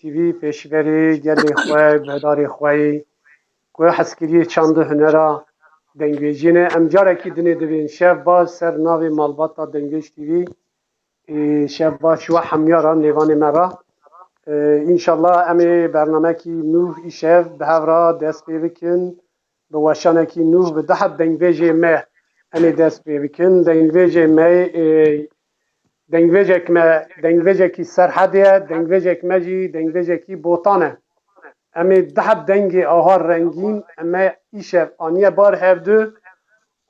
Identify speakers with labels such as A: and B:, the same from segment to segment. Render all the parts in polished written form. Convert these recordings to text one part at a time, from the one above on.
A: تیوی پیشوری گلی خواه بهداری خواهی که حسکری چند هنرا دنگویجینه امجاره که دنی دوین شف باز سر ناوی مالباتا دنگویج تیوی شف باز شو حمیارا نیوان مرا انشالله امی برنامه کی نوح ایشف به هورا دست بکن به وشانه کی نوح به ده دنگویج مه امی دست بکن دنگویج مه دنگویج کی سرحدیه دنگویج مجی دنگویج کی بوتانه امی ده دنگ آهار رنگین اما ایشف آنیه بار هفدو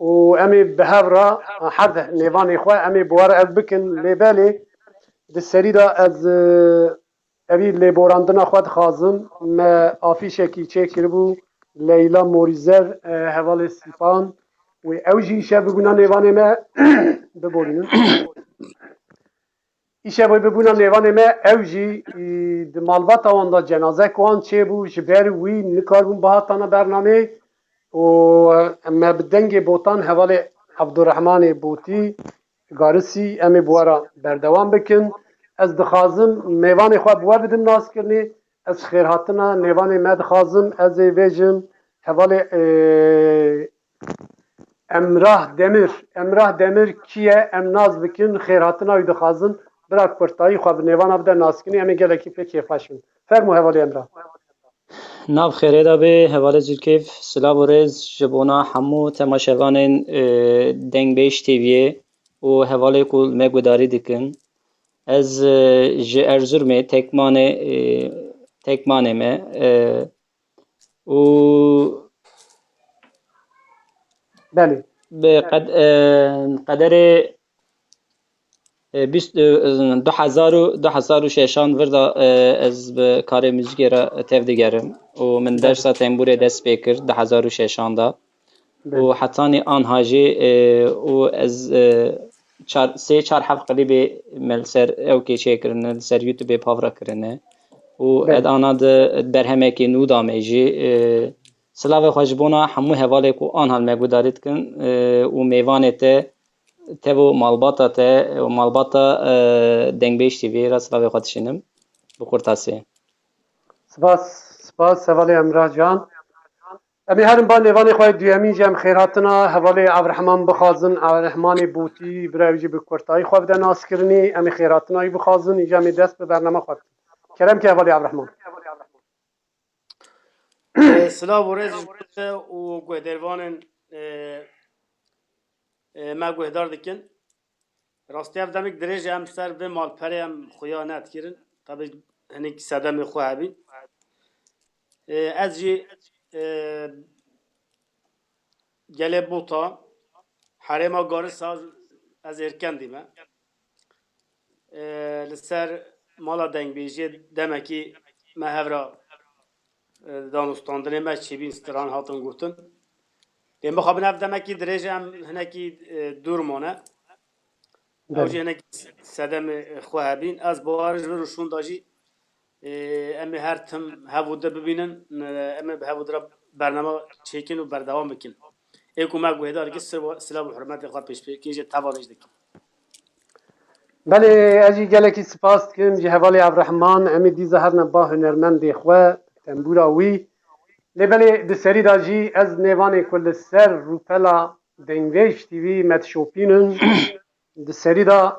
A: و امی به هورا حد نیوان خواه امی بوار از بکن لیبالی ده سری دا از اوی لیبوراندنا خود خازم ما آفیشه کی چه کربو لیلا موریزر حوال سیپان و اوجی ایشه بگونا نیوان ما ببورینم ایشه ببونا نیوان ما اوجی ده مالباتا واندا جنازه کوان چه بو جبر وی نکار بون باهاتانا برنامه و ما بدنگ بوتان حوال عبدالرحمن بوتی گارسی امی بوارا بردوام بکن از دخازم میوان خواه بوا بدم ناس کرنی از خیرهاتنا نیوان ما دخازم از ویجم حوال امراه دمر کیه ام ناز بکن خیرهاتنا وی دخازم برا کرتایی خواه نیوان ابدا ناس کنی امی گلکی پی کیفاشون فرمو حوال امراه
B: ناو خیره دا به حوال جرکیف سلام و رز جبونا همو تماشاوان دنگ بیش تیویه و حوال کل مگوداری دکن از جه ارزورمه تکمانه me و
A: بله
B: به قدر 2006 وردا از به کار موزیکی را تفدیگرم و من درس تنبور دست بکر 2006 دا و حتانی آنها جی و از سه چهار هفت قریب مل سر او که چه کرنه سر یوتیوب پاورا کرنه و ادانا برهمه که نو دامه جی سلاو خوشبونا همو حواله کو آنها مگوداریت کن و میوانه ته و مالباتا ته و مالباتا دنگ بیش تیوی را سلاوی خودشینم بخورتاسه
A: سپاس سوالی امراه جان امی هرم با نیوانی خواهی دویمی جم خیراتنا حوالی عبدالرحمن بخازن عبدالرحمن بوتی برای بکورتایی خواه بده ناس کرنی امی خیراتنایی بخازن اینجا می دست به برنامه خواهد کرم که حوالی عبدالرحمن
C: سلام و رزش بوده و گوهدروان ما گوهدار دکن راستی اف دمک دریجه هم سر به مالپره هم خیانت کرن طبعا هنیک صدم خواه بین از جی گله بوتا حرم آگار ساز از ارکن دیمه لسر مالا دنگ بیجی دمکی مهورا دانستاندنه ما چیبین ستران هاتن گوتن دیم بخوابن اف دمکی دریجه هم هنکی دور مانه اوجی هنکی صدم خواه بین از بارج و روشون داجی امی هر تم هفوده ببینن امی هفوده را برنامه چیکن و بردوام بکن ایکو ما گوهدار که سلام و حرمت خواه پیش که توانش دکن
A: بله اجی گلکی سپاس کم جه حوالی عبدالرحمن امی دیزه هر نبا هنرمند خواه تنبورا وی لبله دسری داجی از نیوان کل سر روپلا دنگویش تیوی متشوپینن دسری دا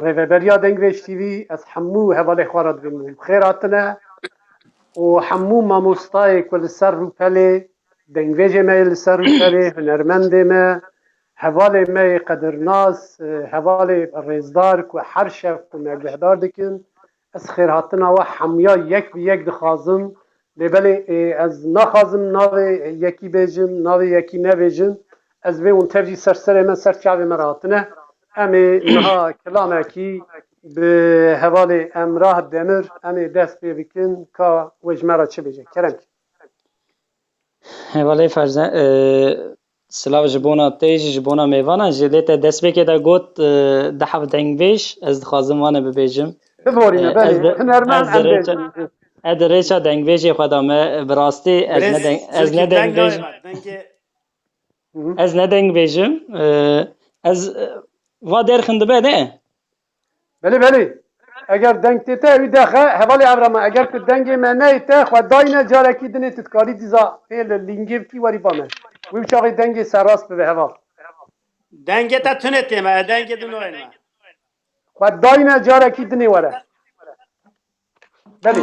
A: ریوبریا دنگویش تیوی از همو حوالی خوارد بیم خیراتنه و همو ماموستای کل سر روپله دنگویج میل سر روپله هنرمند ما حوالی می قدرناس حوالی ریزدار که هر شف که مگهدار دکن از خیراتنه و همیا یک به یک دخوازم لبلی از نخوازم ناوی یکی بیجم ناوی یکی نبیجم از به اون ترجی سر من سر چاوی مراتنه امی نها کلامه کی به حوالی امراه دمر امی دست بکن که وجمرا چه بیجه کرم کی
B: حواله فرزن سلاو جبونا تیج جبونا میوانا جلیت دست بکی دا گوت ده حف دنگ بیش از دخوازم وانه ببیجم
A: ببورینه بله هنرمند ام بیجم
B: اد ریچا دنگ بیجی خودم براستی از نه دنگ بیجم از و در خنده بده
A: بله اگر دنگ تیته اوی دخه حوالی ابراما اگر تو دنگ من نیته خود داینه جارکی دنی تتکاری دیزا پیل لینگیو کی واری بامه وی بچاقی دنگ سراس به هوا
C: دنگت تونتی ما دنگ دو نوعی ما
A: خود داینه جارکی دنی وره بله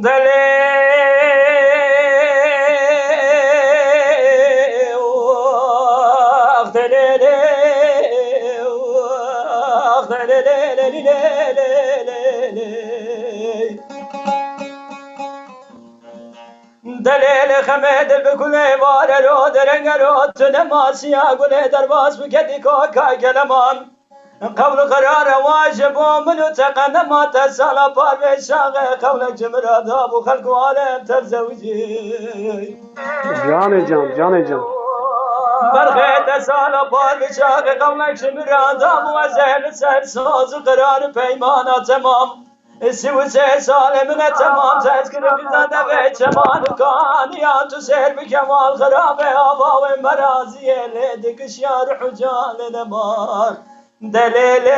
C: بله
D: دلیل خمد بکل وار رو درنگ رو تنماسیا گل درباز بکدی که کلمان قول قرار واجب ومنو تقنما تسالا بار بشاغ قول جمرا ابو خلق عالم ترزوجي
A: جان جان جان جان
D: برخه تسالا بار بشاغ قول جمرا ابو زهل سر ساز قرار پیمانا تمام سه سال من تمام تذكر بزاده به چمان کان یا تو سر بکمال خراب آوا و مرازی لدک شیار حجال نمار دلیل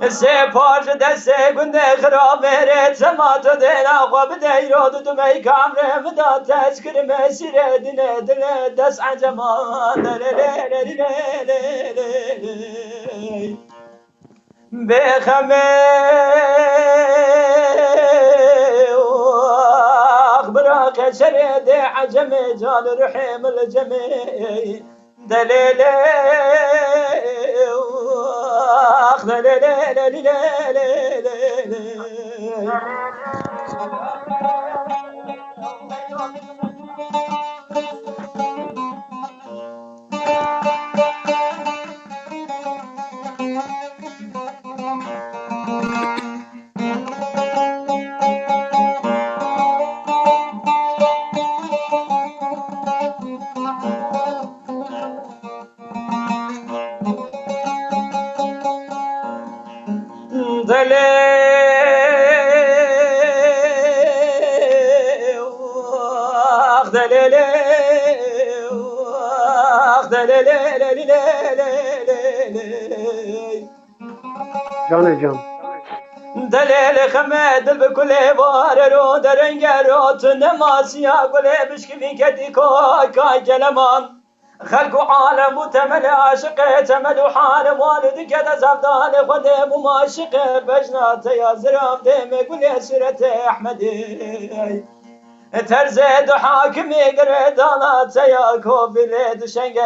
D: سه پارچ دسته گنده خراب میره زمات و دینا خواب دیرود تو می کامره مدا تشکر مسیر دینه دل دست عجمان بخمه اخبرك شريد عجم جال رحيم الجميع دليل اخ دليل
A: جان جان
D: دلیل خمد بكل وار رو درنگرات نماسیا گله بشکوی کدی کای جلمان خلق عالم وتمل عاشق تمل حال والد كذا زبدان خد ماشق بجنات يا زرام دم قول سيرة احمدي ترزد حاكمي قردانات يا كوفي دشنگ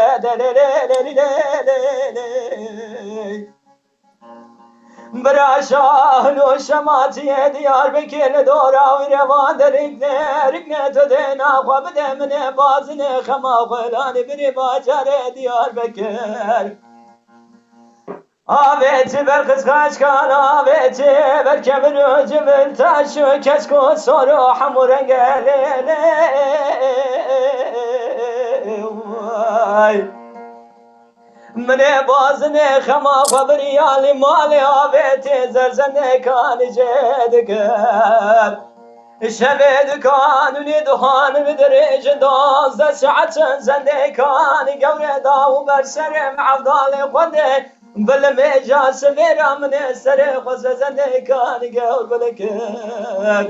D: برا شاهن و شماتی دیار بکل دورا و روان رکنه تو دینا خواب دمنه بازنه خما غلانی بری باجر دیار بکل آویتی برخز خشکان آویتی برکمر و جبل تاشو کشکو سورو حمورنگ من بازنه خما خبری آلی مالی آویتی زرزنه کانی جدگر شبه دکانونی دهان بدرج دازده ساعت زنده کانی گوره داو بر سرم عبدال خونده بل مجاس میرم من سر خوز زنده کانی گور بلکر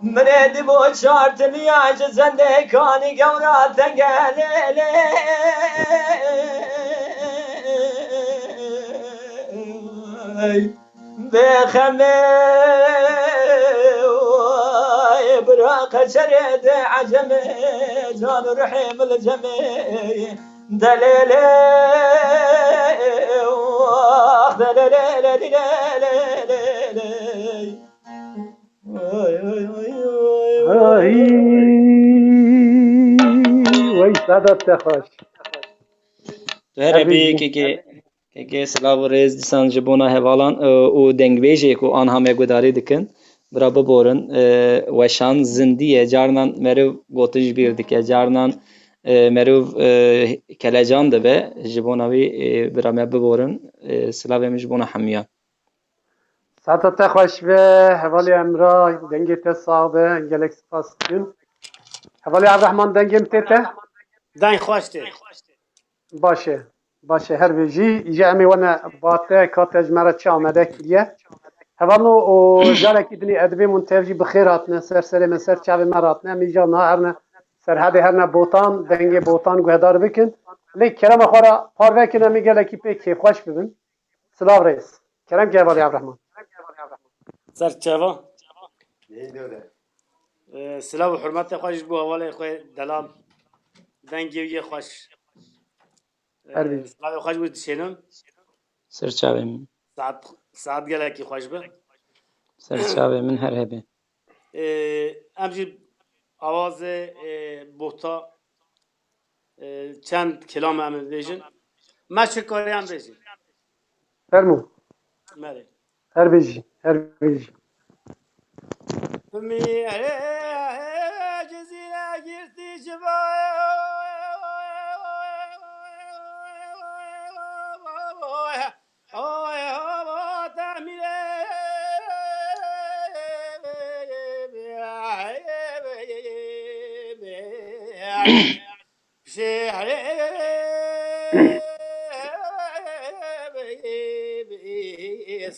D: من دی بو چارت لیاج زنده کانی گورا تنگله بخمه براق شرد عجم جان رحم الجميع دليلي
A: وای سادات تخوش
B: تو هر بی که سلاو ریز دیسان جبونا هوالان و دنگویجی که آنها مگوداری دکن برا ببورن وشان زندیه جارنان مرو گوتج بیر دکه جارنان مرو کلجان دبه جبوناوی برا مببورن سلاوی مجبونا حمیا
A: سادات تخوش و حوالی امرا دنگی تصابه گلک سپاس کن حوالی عبدالرحمن دنگیم تیته
C: دنگ خوشته
A: باشه هر ویجی ایجا امی وانا باته کاتج مرا چه آمده کریه هوانو و جارکی دنی ادبی منتوجی بخیر هاتنه سر من سر چاوی مرا هاتنه میجا نا هرنه سرحد هرنه بوتان دنگ بوتان گوهدار بکن لیک کرم خورا پاروه کنه میگه لکی پی کیف خوش ببین سلام رئیس کرم که حوالی عبدالرحمن
C: سرچاوا سلاو و حرمت خوش بو حواله خوی دلال دنگی وی خوش
A: هر ویجی
C: سلاو خوش بود شنون
B: سرچاوی من
C: ساعت گلکی خوش به
B: سرچاوی من هر هبه
C: امجی آواز بوتا چند کلام هم بیجن ما چه کاری هم بیجن
A: فرمو
C: مالی
A: هر ویجی
C: میره جزیره گرتی جبا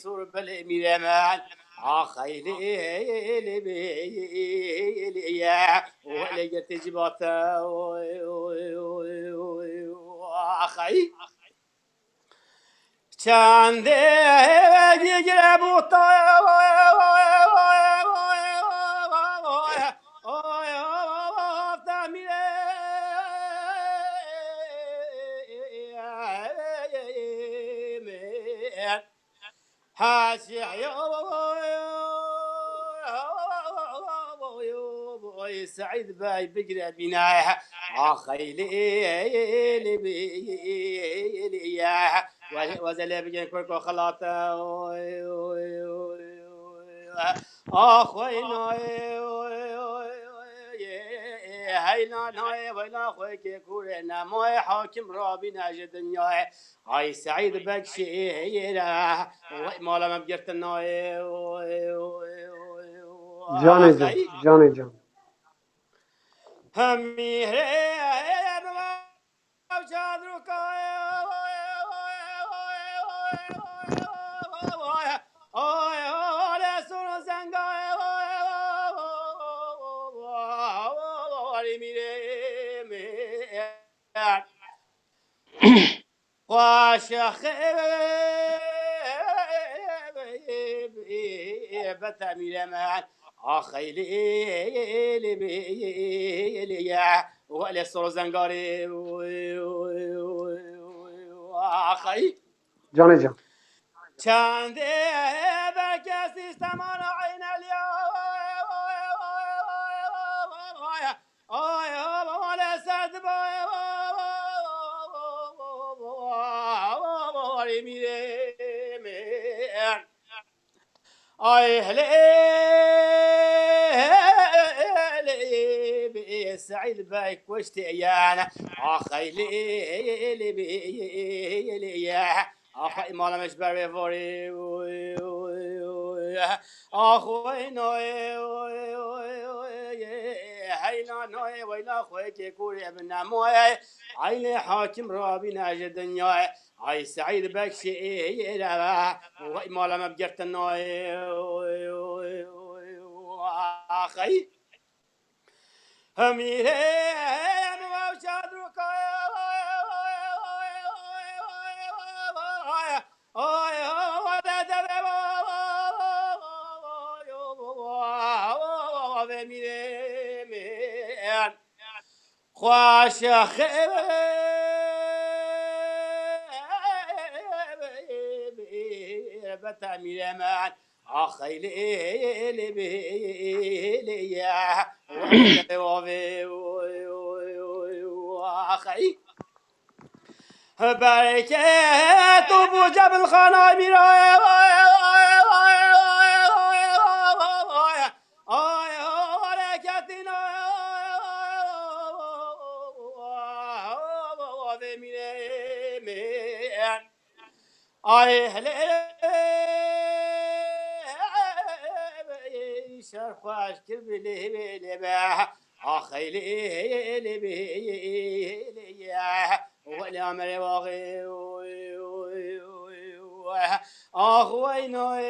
C: سور بله میره من آخیلی یا ولی تجباته آخی چنده دیگر بوتا هاشي يا سعيد باي بقرا بنايها خيلي يا وزل بقين كركو خلاطه اخوي هينا ناي ولا خويك كورنا موي حاكم رابي ناجد دنيا هاي سعيد بكشيرة ما لما بقرت الناي
A: جان جان
C: همي واشخ بتعمل معك خيلي يا ولا صور زنقاري اخي
A: جان
C: چند برکسی سمان عین اليوم مال سرد باری میره آی هلی سعید بايك وشت ايانا اخي لي بي اخوي مالا مش بري فوري اخوي نوي هينا نوي ويلا خوي كي كوري ابن موي عيني حاكم رابي ناجي الدنيا هاي سعيد بكشي ما لما بقرت النوي اخي هميره ما شادرك آوه میره من خوش بتعمير من خيل بيليا وخي بركات ابو جبل خانه میرا آی هله شر خوش کر بله بله به آخیلی بله ولی امر واقعی آخ وای نای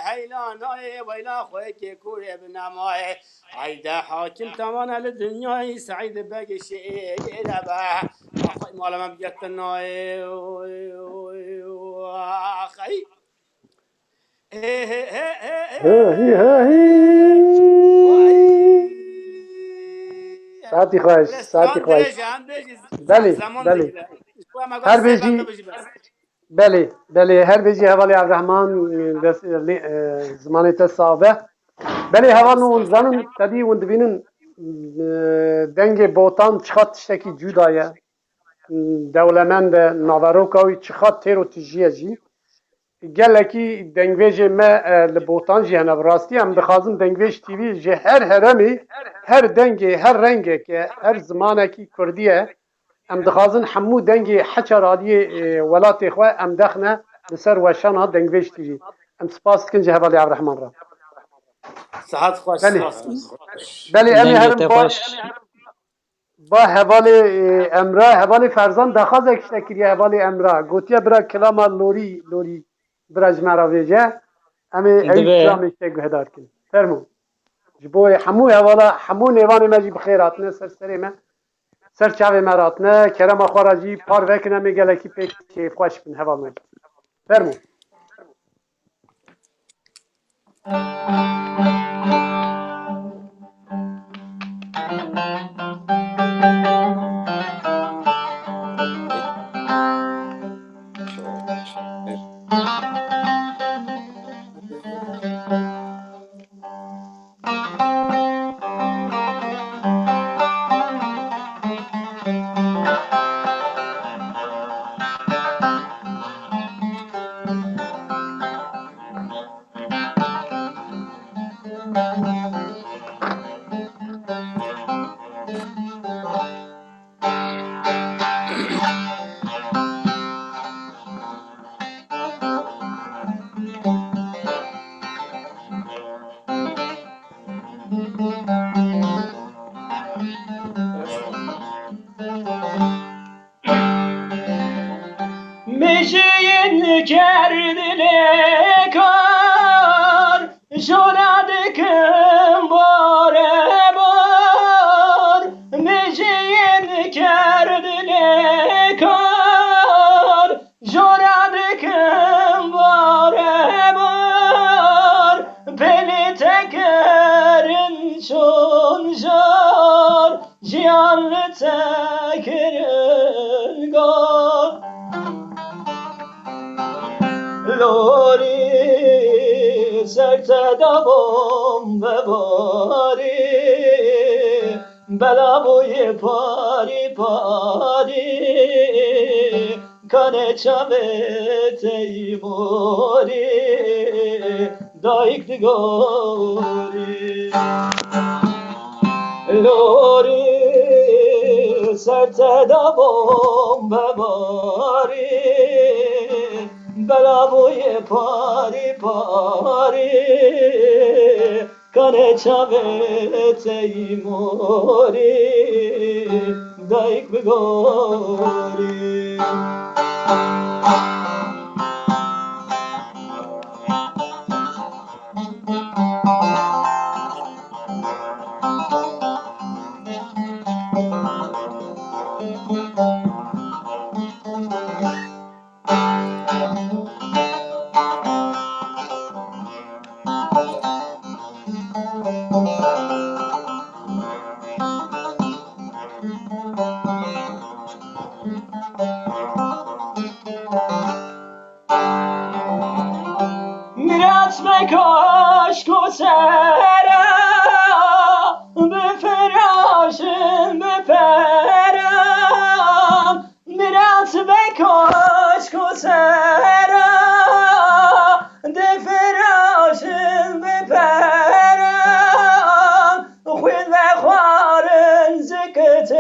C: هیلا نای ویلا خوی که کوره بنمای عیده حاکم تمام الدنیای سعید بگشی ربه آخوی مالا من بیت نای آخی
A: هی ساعتی خوش ساعتی
C: رستوران
A: خوش
C: درجه هم درجه
A: بله
C: زمان
A: بله
C: بگیره و ما گفت
A: هر
C: سه بنده
A: بیجی
C: بجی بس
A: بله بله هر بیجی حوالی عبدالرحمن زمانی تصابه بله
C: بعد
A: هوا اون
C: سپاس
A: زنم تبی و دبینن دنگ بوتان چخات تشتکی جودایه دولمند ناوروکاوی چخات تیرو تجیه جی gelekî dengvêjê me li botan jî hene bi rastî em dixwazin dengvêj tîvî ji her heremê her dengê her rengeke her zimanekî Kurdî ye em dixwazin hemû dengê heça radiyê welatê xwe em dexne li ser weşana dengvêj tîvî em spas dikin ji hevalê Ebrehman re
C: صحت خوش
A: belê
C: سپاس
A: belê em ê
B: دنگی
A: herin
B: ته
A: ba
B: خوش
A: با hevalê Emra hevalê Ferzan daxwazek tiştek kiriye hevalê Emra gotiye bira kilama lorî lorî bira ji me re vêje em ê ew
B: دبه
A: kilamê tê guhdar kin fermû ji bo hemû hevala hemû nêvanê me jî bi xêr hatine ser serê me ser çavê me hatine kerema xwe re jî par vekin em ê gelekî pêk kêfxweş bin heval me fermû
D: مجین کردنه کار جوردکم باره بار مجین کردنه کار جوردکم باره بار بلی تکرین چون جار جیان تکرین گار لوری سرت دوام بباری بلا بوی پاری پاری کنه چمه تیموری دایک دگاری لوری سرت دوام بباری بلا بوی پاری پاری کنه چمه تیموری دایک بگاری میرات مکاش کسرا بفراشم بپرم میرات مکاش کسرا دفراشم بپرم خوین و خوارن زکترم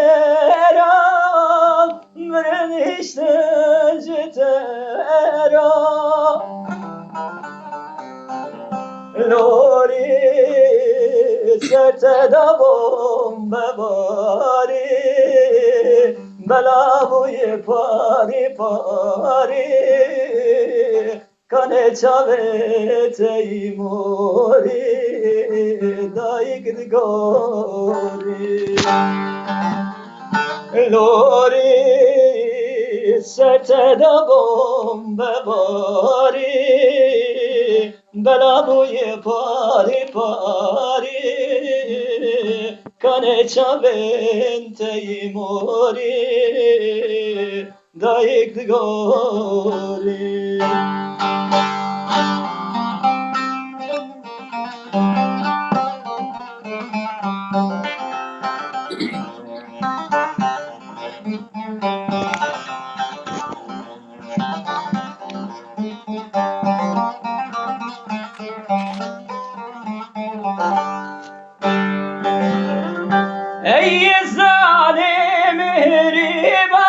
D: مرن هشتن جترم لوری سرت دبم بباری بلا بوی پاری پاری کنه چاوه تیموری دایک دگوری لوری سرت دبم بباری بلا بوی پاری پاری کنه چاوین تیموری دایک دگوری ای ظالم هریبان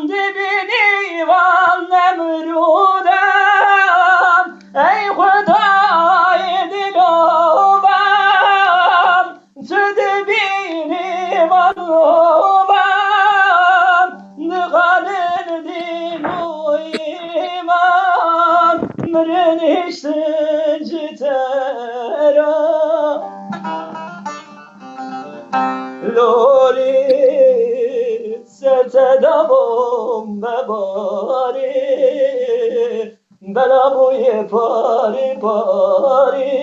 D: دبینی وان نمرودم ای خدای دلوبم تو دبینی وان نوبم نغالن دینو ایمان مرنشتن جترم لوری سرت دبم بباری بلا بوی پاری پاری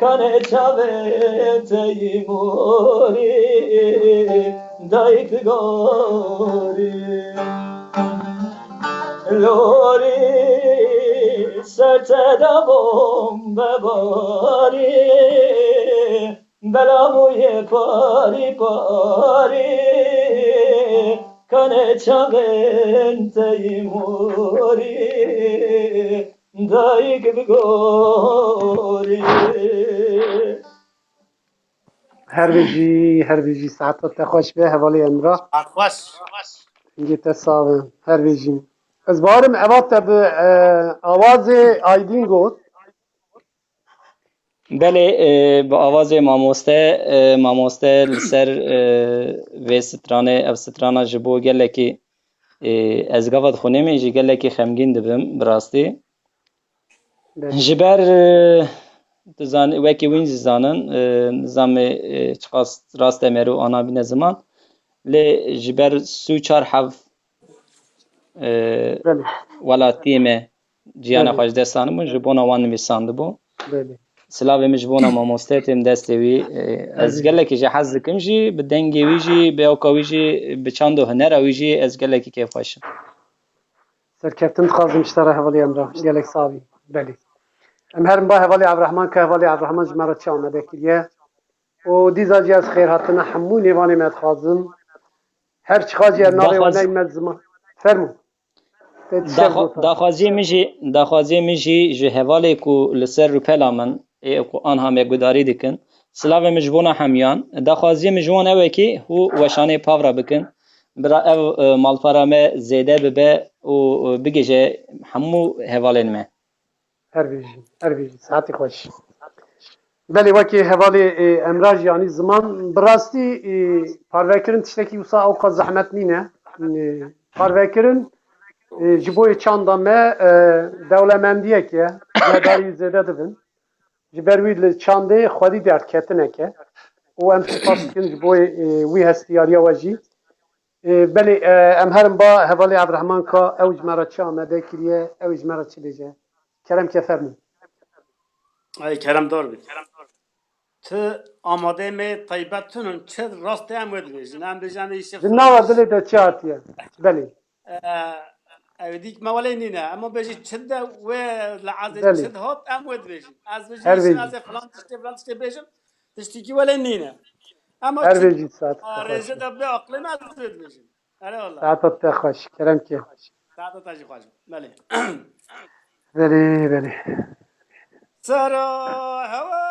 D: کنه چاوه تیموری دایک دگوری لوری سرت دبم بباری بلا بوی پاری پاری کنه چاقن تیموری دایک بگوری
A: هر ویجی ساعتت خوش به حوالی امرا
C: خوش
A: اینجا تصاوم هر ویجی از بارم اوات به آواز آیدین گفت
B: بله با آواز ماموسته لسر و سترانه اف سترانه جبو گله کی از گفت خونه می جی گله کی خمگین دبم براستی جبر تزان وکی وینز زانن نظام چقاس راست مرو آنا بین زمان ل جبر سو چار حف
A: بله
B: ولا تیمه جیانا
A: بله.
B: خوش دستانه بون جبونا وان نویسانده بون
A: بله
B: سلاوی مجبونا ماموسته تیم دستوی از گله کی جه حز دکم جی به دنگی ویجی به اوکاوی جی به چند و هنر ویجی از گله کی کیف خوشم
A: سرکفتن خازم اشترا حوالی امرا گلک صاوی بله ام هرم با حوالی عبدالرحمن که حوالی عبدالرحمن جمعه چه آمده کریه و دیزا جی از خیر هاتنا همون نیوانی مد خازم هر چی خواجی ناوی و نیمد زمان فرمو
B: داخوازی میجی جه حوالی کو لسر رو پلا من کو آنها مگوداری دکن سلاوی مجبونا همیان داخوازی مجبون اوه کی هو وشانه پاورا بکن برا او مالپارامه زیده ببه و بگیجه همو حوالی نمه
A: هر ویجی ساعتی خوش بله وکی حوالی امراج یعنی زمان براستی پاروکرن تشتکی وسا اوقا زحمت نینه پاروکرن جبوی چاندامه دولمندیه که نداری زیده دبن جبروی لچانده خودی درد کتنه که و ام سپاس کن جبوی وی هستیاریا وجی بله ام هرم با حوالی عبدالرحمن که اوج مرا چه آمده کریه اوج مرا چه بیجه کرم که فرمون
C: ای کرم دار بید Tu amade me taybattunun çed rast em wed bejin em bejin işe
A: Nava dilê te çi hatiye? Belê.
C: evidik mewalê nîne ama bejî çid de wê li ezê
A: Belê.
C: çid hat em wed bejin ez bejî
A: Her
C: işin
A: vecî.
C: ez falan tiştê bejim tiştîkî welê nîne ama
A: Her
C: çid
A: vecî saat te xweş.
C: rêje de bê aqlê me ez wed bejin ere valla
A: Saat te xweş. Kerem ki.
C: saata te jî xweş belê
A: Belê belê.
C: سرى هوالي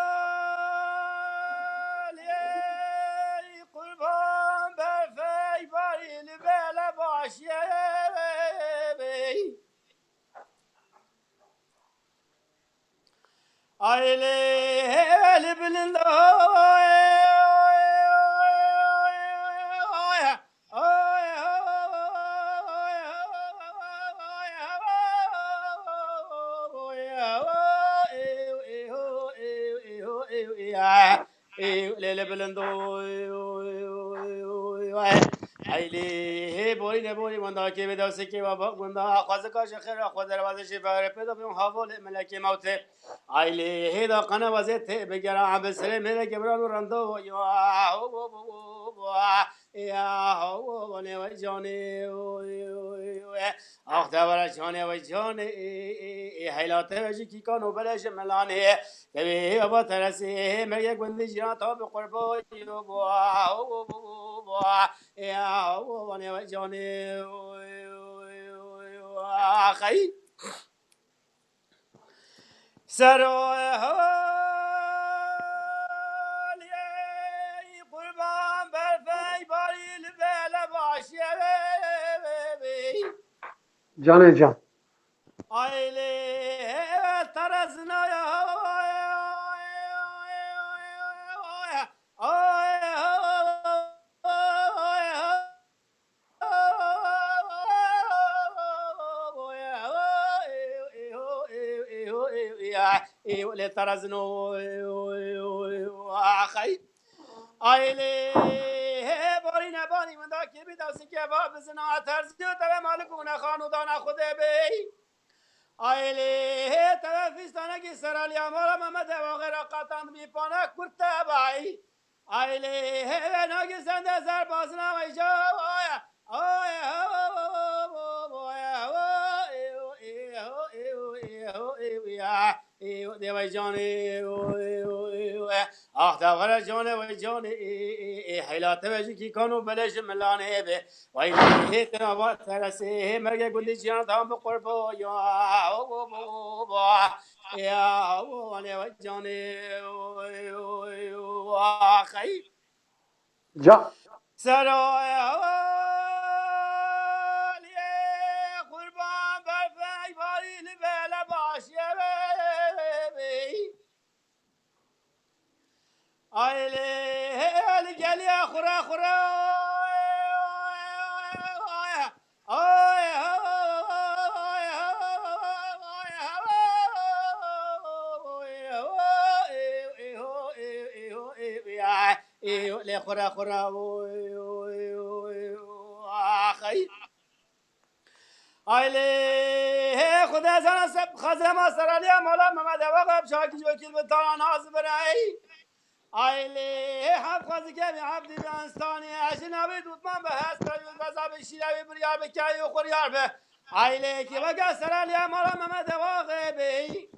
C: قربان برفي باري لبلا باشي عيلي لبلندو ليلة بلندو ایلی بوری نبوری وندا که بدو سکی و وندا خوازه کاش خیر خود دروازه شفاره پیدا بیون حوال ملکی موته ایلی هیدا قنا وزت بگرا عبد سلام میره گبران رندو یا هو ونی و جانی آخ دبر جانی و جانی هیلاته وجی کی کانو بلش ملانه کبی بابا ترسی مرگ گندی جان تا به قربو يا وانا وجاني اخي سرو قربان برفي باري البلا باشي
A: Canê can.
C: عيلي ترزنا le tarazno اخي آیلی باری نبانی من دا کی بیدا سکه و بزنا ترزی و تبه مالکون خانودان خود بی آیلی تبه فیستانه کی سرالی امارا محمد واقع را قطان بی پانه کرته بای آیلی ناگی سنده سر بازنا و ایجا آیا دیوای جانی آخ داور جانه و جانه حیلات وجی کی کانو بلش ملانه به وای هیت نوا ترسه مرگ گلی جان دام قربو یا و جانه آخی
A: Can.
C: سرای قربان برفای باری لبلا باشیه آیلی گلی خورا خورا لی خورا خورا آخی آیلی خدا زن سب خزم سرالی مولا محمد وقب شاکی وکیل به تاران حاضر برای آیلی هم خوازی که می عبدی دانستانی اشنابی دوتمان به هست کریوز بزا به شیروی بریار به کهی و خوریار به آیلی که وگه سرالی مولا محمد واقع بی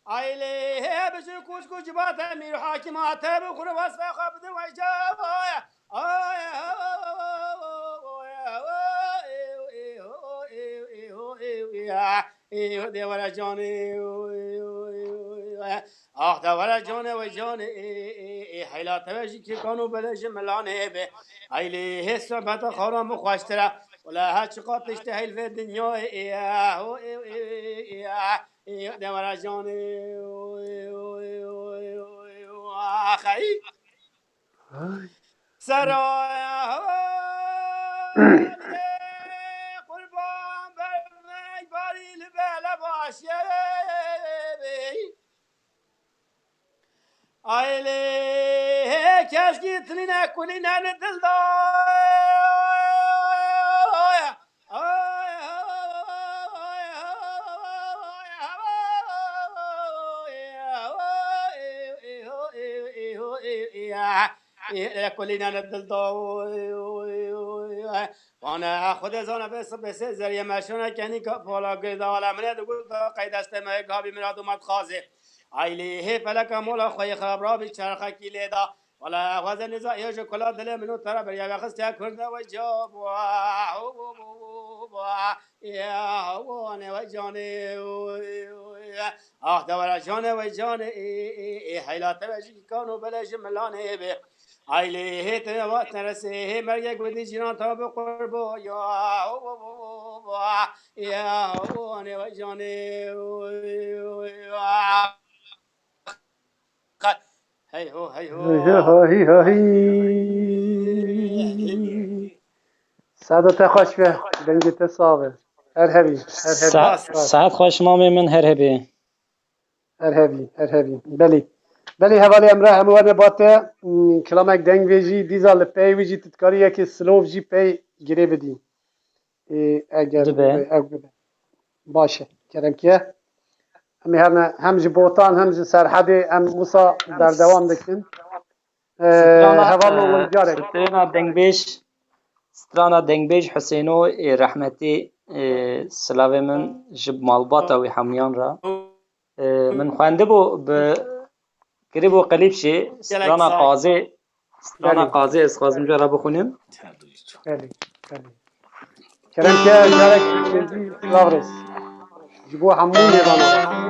C: آیلی بشر کوچ کوچ بات امیر حاکمات بخور وصف خواب دو جاب دیوار جانی آه دیوار جانی و جانی حیلات وجی که کانو بلش ملانه به ایلی حس بات خورم خوشتره ولا هاتش قاتش تهيل في الدنيا دیوار جانی آخی سرای قربان برمی باری لبلا باشیه آیلی کس گیتنی نکنی نن دل کلینا ندل دا وانا خود زانا بس زریه مشونه کنی که پالا گرد عالم نه دو قید است ما گابی مراد اومد خازه عیله فلک مولا خوی خراب را چرخه کی لیدا ولا وزن نزا یوش کلا دل منو ترا بر یا خست کرد و جاب یا وانه و جانه آه دورا جانه و جانه حیلات وجی کانو بلش ملانه به عیله هت وقت نرسه مرگ گودی جنان تا به قربو یا وانه و جانه هی هو هی هو
A: هی سعادت خوش به دنگت صابر هر هبی
B: سعد خوش مامي من هرهبي
A: هر هبی بلی حوالی امره هموار نباته کلامک دنگ ویجی دیزا لپی ویجی تتکاریه که سلوف جی پی گیره بدیم اگر باشه کرم که هم جی بوتان هم جی سرحده هم موسا در دوام دکتن حوالی ویجاره
B: سترانا دنگبیج حسینو رحمتی سلاوه من جب مالباتا و حمیان را من خوانده بو گریبو قلیب شی سترانا قاضی از خازم جا را بخونیم
A: بله کرم که جارک سلاورس جبو همون نیوانا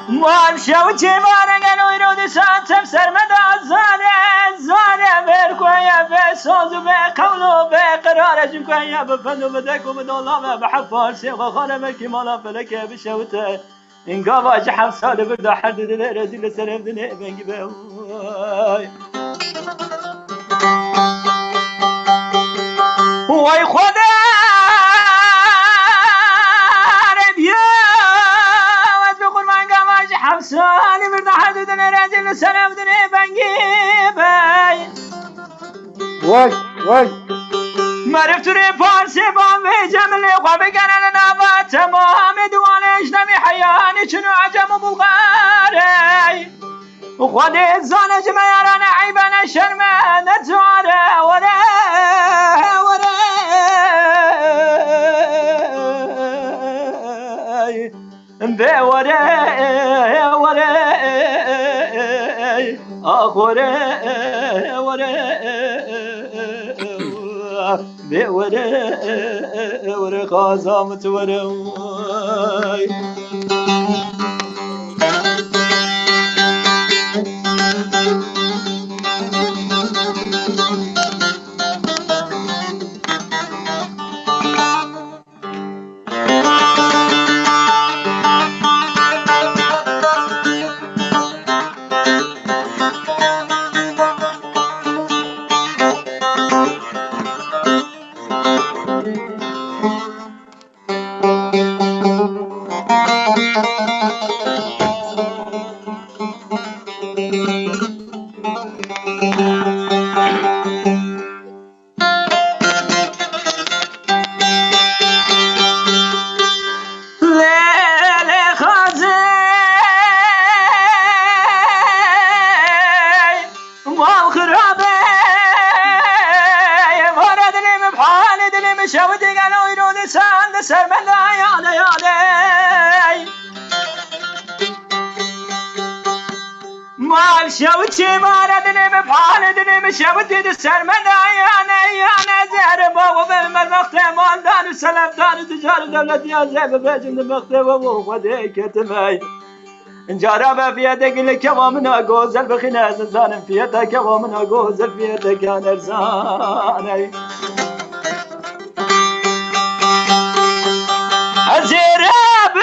D: مال شوچه مارنگن اویرو دسانتم سرمدا زاره برکویا به سازو به قولو به قرار جمکویا به فندو به دکو به دولامه به حفار سیغا خانه ملکی مالا فلکه بشوته اینگا واجه هم ساله برده حد دل رزیل سرم دنه بنگی به وای خدا حمساني من حدود راجل سلام دني بنجي باي
A: وای
D: معرفت ري فارسي بامي جملي قبي كان انا تمام دوانش نمي حياني شنو عجم بلغاري وخدي زانج ما يرانا عيبنا شرمه نتوارى ورا بورا آخورا ورا خازامت ورا sen de sermende yane yane Mal şevçi maradını mı paladını mı şevçi de sermende yane yane Zehre babu benim vakti maldan selamdan ticarı devlet ya zehbe becinde vakti babu khode ketmey جارا فيتك الكوامنا غوزل بخنا زنزان فيتك كوامنا غوزل فيتك يا نرزاني الزراب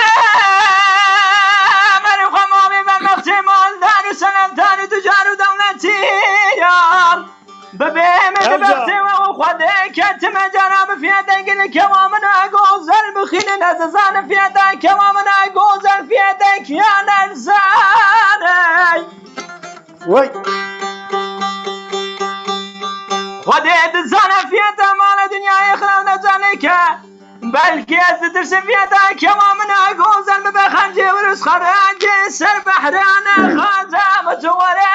D: من خمامي من مختمال دار سلام دار تجار دولتي يار ببيم ببختي وخدك كتم جراب فيتك الكوامنا غوزل بخنا زنزان فيتك كوامنا غوزل فيتك يا نرزاني
A: وای
D: خديت الزانة فيتا مال دنيا يخرب نزانك بلكي أزدرس فيتا كما من أقوزل ببخنجي ورس خراجي سر بحرانا خازام جوري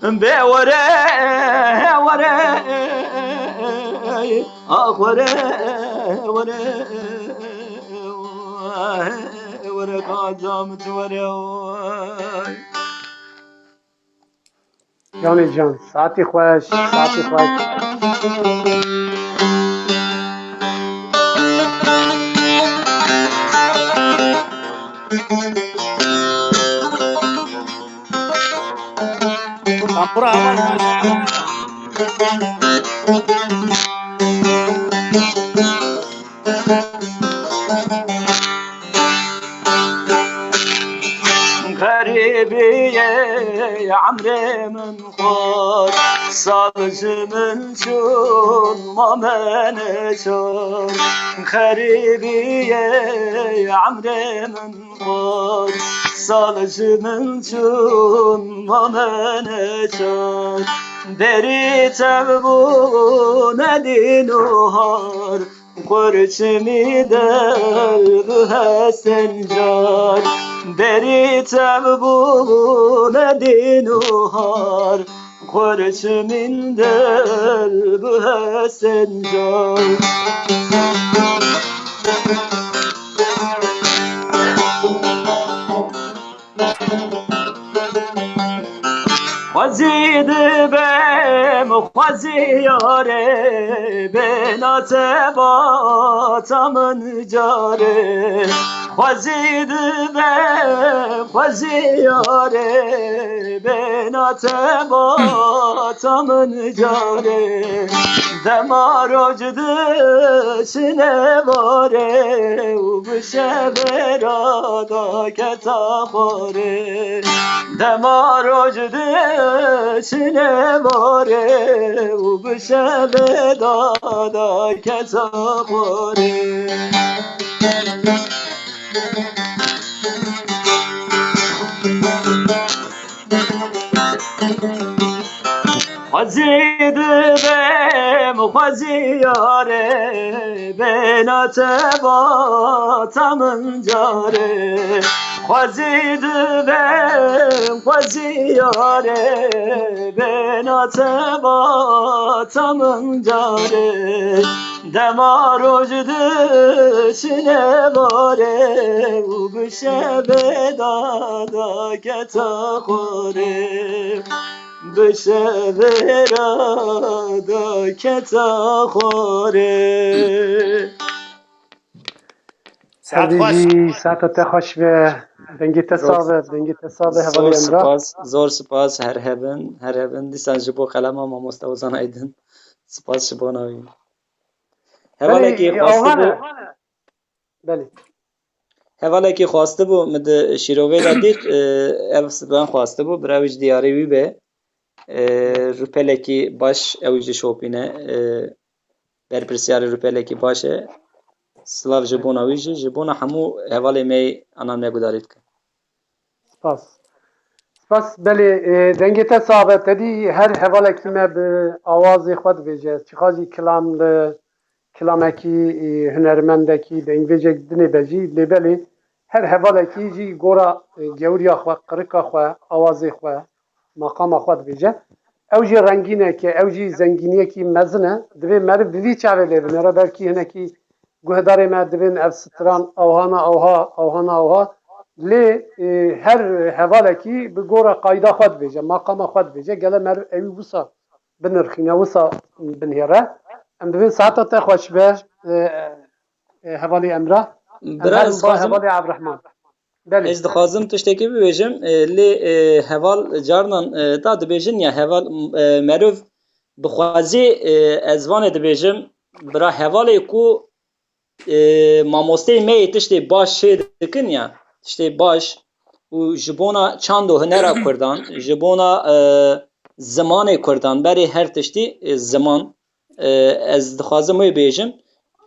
D: بوري وري أخوري وري وري خازام جوري
A: جان جان ساعتی خوش ساعتی خوش
C: Kampura hava
D: غريبية يا عمري من خور صالج من شون ما منشور غريبية يا عمري من خور صالج من شون ما منشور دری تبون دینوهار قرچمی در به سنجار دری تبون دینوهار قرچمین در به سنجار خوزید بم خوزیاره بنات باتمن جاره خوزید بم خوزیاره بنات باتمن جاره دماروج دشنه باره و بشه برادا کتا خوره دماروج دشنه باره و بشه برادا کتا خوره خوزید بم خوزیاره بنات باتمن جاره خوزید بم خوزیاره بنات باتمن جاره دماروج دشنه باره و بشه بدادا کتا خوره بشه برادا کتا خوره
C: ساعت خوش
A: هردیجی ساعت خوش به دنگی تصابه حوالی امرا
B: زور سپاس هر هبن دیسان جبو قلم ما مستوزان ایدن سپاس شبو ناوی هواله کی خواسته بو
A: بله
B: هواله کی خواسته بو مد شیروه دادیق اف سبان خواسته بو براویج دیاری وی به روپلکی باش اویج شوپینه برپرسیار روپلکی باشه سلاف جبونا ویجی جبونا همو هواله می انام نگودارید که
A: سپاس بله دنگی تصابه تدی هر حواله کیمه به آوازی خود ویجه چخازی کلامکی هنرمندکی دنگ ویجه دنی بجی لیبلی هر حواله کی جی گورا گوریا خوا قرقا خوا آوازی خوا مقام خود ویجه او جی رنگینه که او جی زنگینیه کی مزنه دوی مر بوی چاوه لیبن را بلکی هنه کی گهدار ما دوین اف ستران اوهانا لی هر حواله کی بگوره قایده خود بیجه مقام خود بیجه گله مر اوی وسا بنرخینه وسا بنهره ام دوین ساعتا تا خوش به حوالی امره ام
B: برا
A: هر
B: از
A: با
B: خازم
A: حوالی عبدالرحمن بله
B: Ez dixwazim tiştekî bibêjim lê heval carinan da dibêjin ya heval merov bi xwazê ez vanê dibêjim bira hevalê ku mamosteyê me yê tiştê baş şê dikin ya tiştê baş û ji bona çand û hunera Kurdan ji bona zimanê Kurdan berê her tiştî ziman ez dixwazim wê bêjim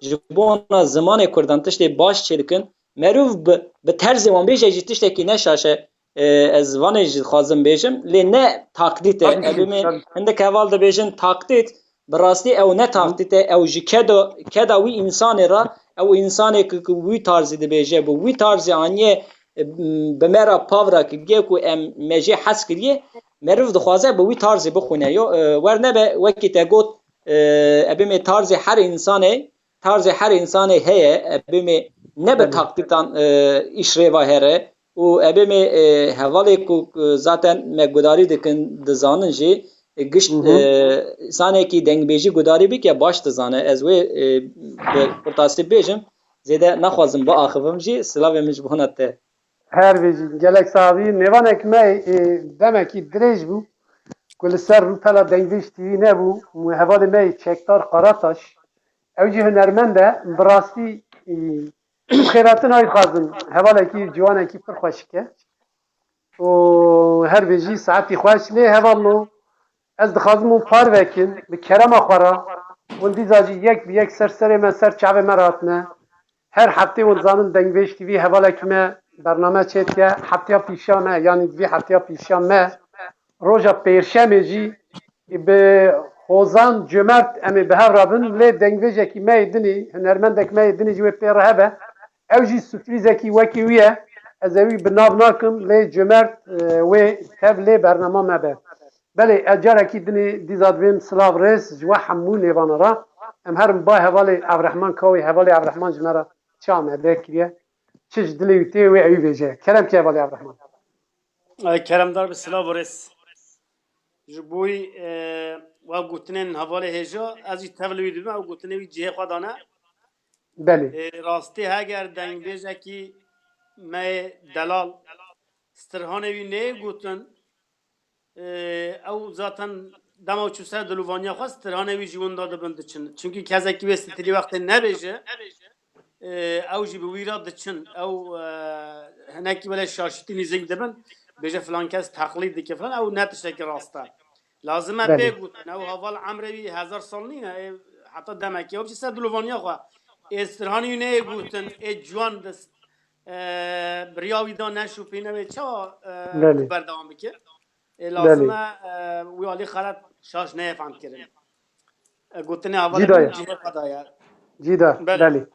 B: ji bona zimanê Kurdan tiştê baş çê dikin merov bi terzê wan bêje jî tiştekî neşaşe ez vanê jî dixwazim bêjim lê ne taklît e ew ê hindek heval dibêjin taklît bi rastî ew ne taklît e ew ji keda wî însanê ra ew însanê ku wî tarzî dibêje bi wî tarzî aniye bi me ra pavra kiriye ku em me jê hes kiriye merov dixwaze bi wî tarzî bixwîne yo wernebe wekî te got ebê me tarzê her însanê heye ebê me ne bi taklîtan îşrêva here û ebê me hevalê ku zaten me gudarî dikin dizanin jî gişt insanekî dengbêjî gudarî bike baş dizane ez wê bi kurtasî bêjim zêde naxwazim biaxivim jî silavê min ji bona te
A: her vêjî gelek savî nêvanek me demekî dirêj bû ku li ser rûpela dengvêj tîvî nebû û hevalê me çekdar Qarataş ew jî hunermend e bi rastî xêratin hay dixwazim hevalekî ciwanekî pir xweşik e û her vêjî saetî xweş lê hevalno ez dixwazim û par vekin bi kerema xwe ra hûn dîsa jî yek bi yek ser serê me ser çavê me re hatine her heftê hûn zanin dengvêj tîvî hevalekî me bername çêdike hefteya pîşa me yanî divê hefteya pîşa me roja pêrşemê jî bi hozan cömert em ê bi hev rabin lê dengvêjekî me yê dinî hunermendek me yê dinî jî wê pê re hebe ew jî sürprîzekî wekî wî ye ez ê wî bi nav nakim lê cömert wê tev lê bernama me be belê ez carekî dinê dîsa divêm silav rêz ji we hemû nêvana ra em herin ba hevalê Evrehman kawê hevalê Evrehman ji me re ça me vekiriye çi ji dilê wî tê wê ew bêje kerem ki hevalê Evrehman
C: Keremdar bi silav rêz ji bo wa gotinên hevalê hêja ez jî tevlî wî dibim ew gotinê wî cihê xwe dane
A: belê
C: rastî heger dengbêjekî me delal stirhanê wî nê gotin ew zaten dema çû ser dilûvaniya xwe stirhanê wî jî winda dibin diçin çunkî kesekî wê stilî wextê nebêje ew jî bi wî re diçin ew hinekî wele şaşîtî nîzik dibin bêje filan kes teqlîd dike filan ew ne tiştekî rast e lazim e pê gotin ew heval emrê wî hezar sal nîne heta demekî ew jî ser dilûvaniya xwe stirhanê wî nê gotin ciwan dist biriya wî da neşûpî newê çawa ku berdewam bike lazim e wî alî xelet şaş neye fehm kirin gotinê hevalê cihê xwe daye
A: cîda belê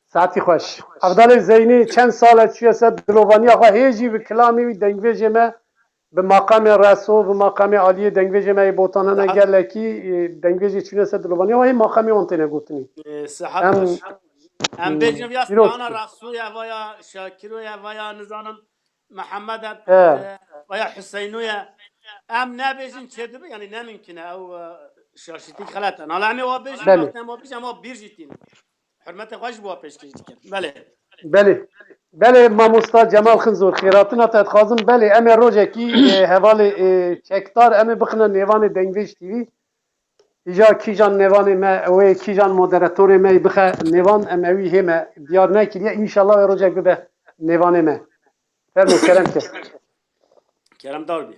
A: saetî xweş Evdalê Zeynî çend sal e çûye ser dilûvaniya xwe hêjî bi kilamê wî dengvêjê me bi maqamê reso bi maqamê aliyê dengvêjê me yê botanine gelekî dengvêjê çûne ser dilûvaniya xwe hê maqamê wan têne gotinî
C: em bêjin ya stana resoya veya şakiroya veya nizanim Mihemed veya Hüseynoya em nebêjin çê dibe yanî nemimkîn e ew şaşîtî xelet e nala em ê wa bêjin wextê em wa bêjin em wa bîr jî tînin hürmetê xwe ji bo wa pêşkêş dikin
A: belê mamosta Cemal Xinzor xêratina te dixwazim belê em ê rojekî hevalê çekdar em ê bixine nêvanê dengvêj tîvî îja kîjan nêvanê me wê kîjan moderatorê me bixe nêvan em ew wî hê me diyar nekiriye înşallah wê rojek bibe nêvanê me fermo kerem ke
C: keremdar bî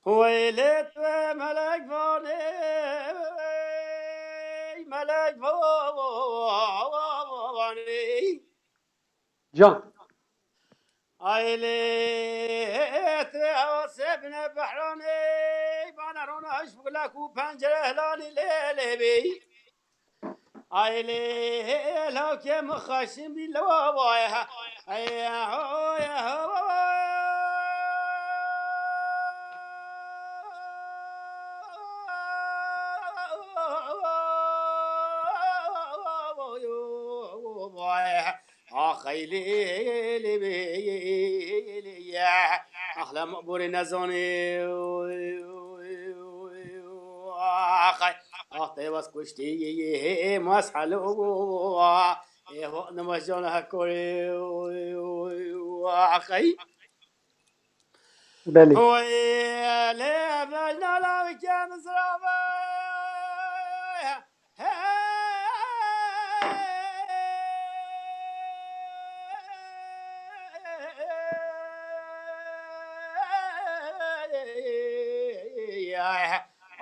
C: Hoylet ve melek vane melek vane
A: can
C: Ailet ve asebne behrane bana rona aşbılaku pencere helali lelebi Ailet lake mıhaşim billavaya خیلی یا احلام بوری نزانی آخی آخی واس کشتی مسحلو نمجان هکوری آخی
A: بله
C: ويلي بجنا لو كان زرافة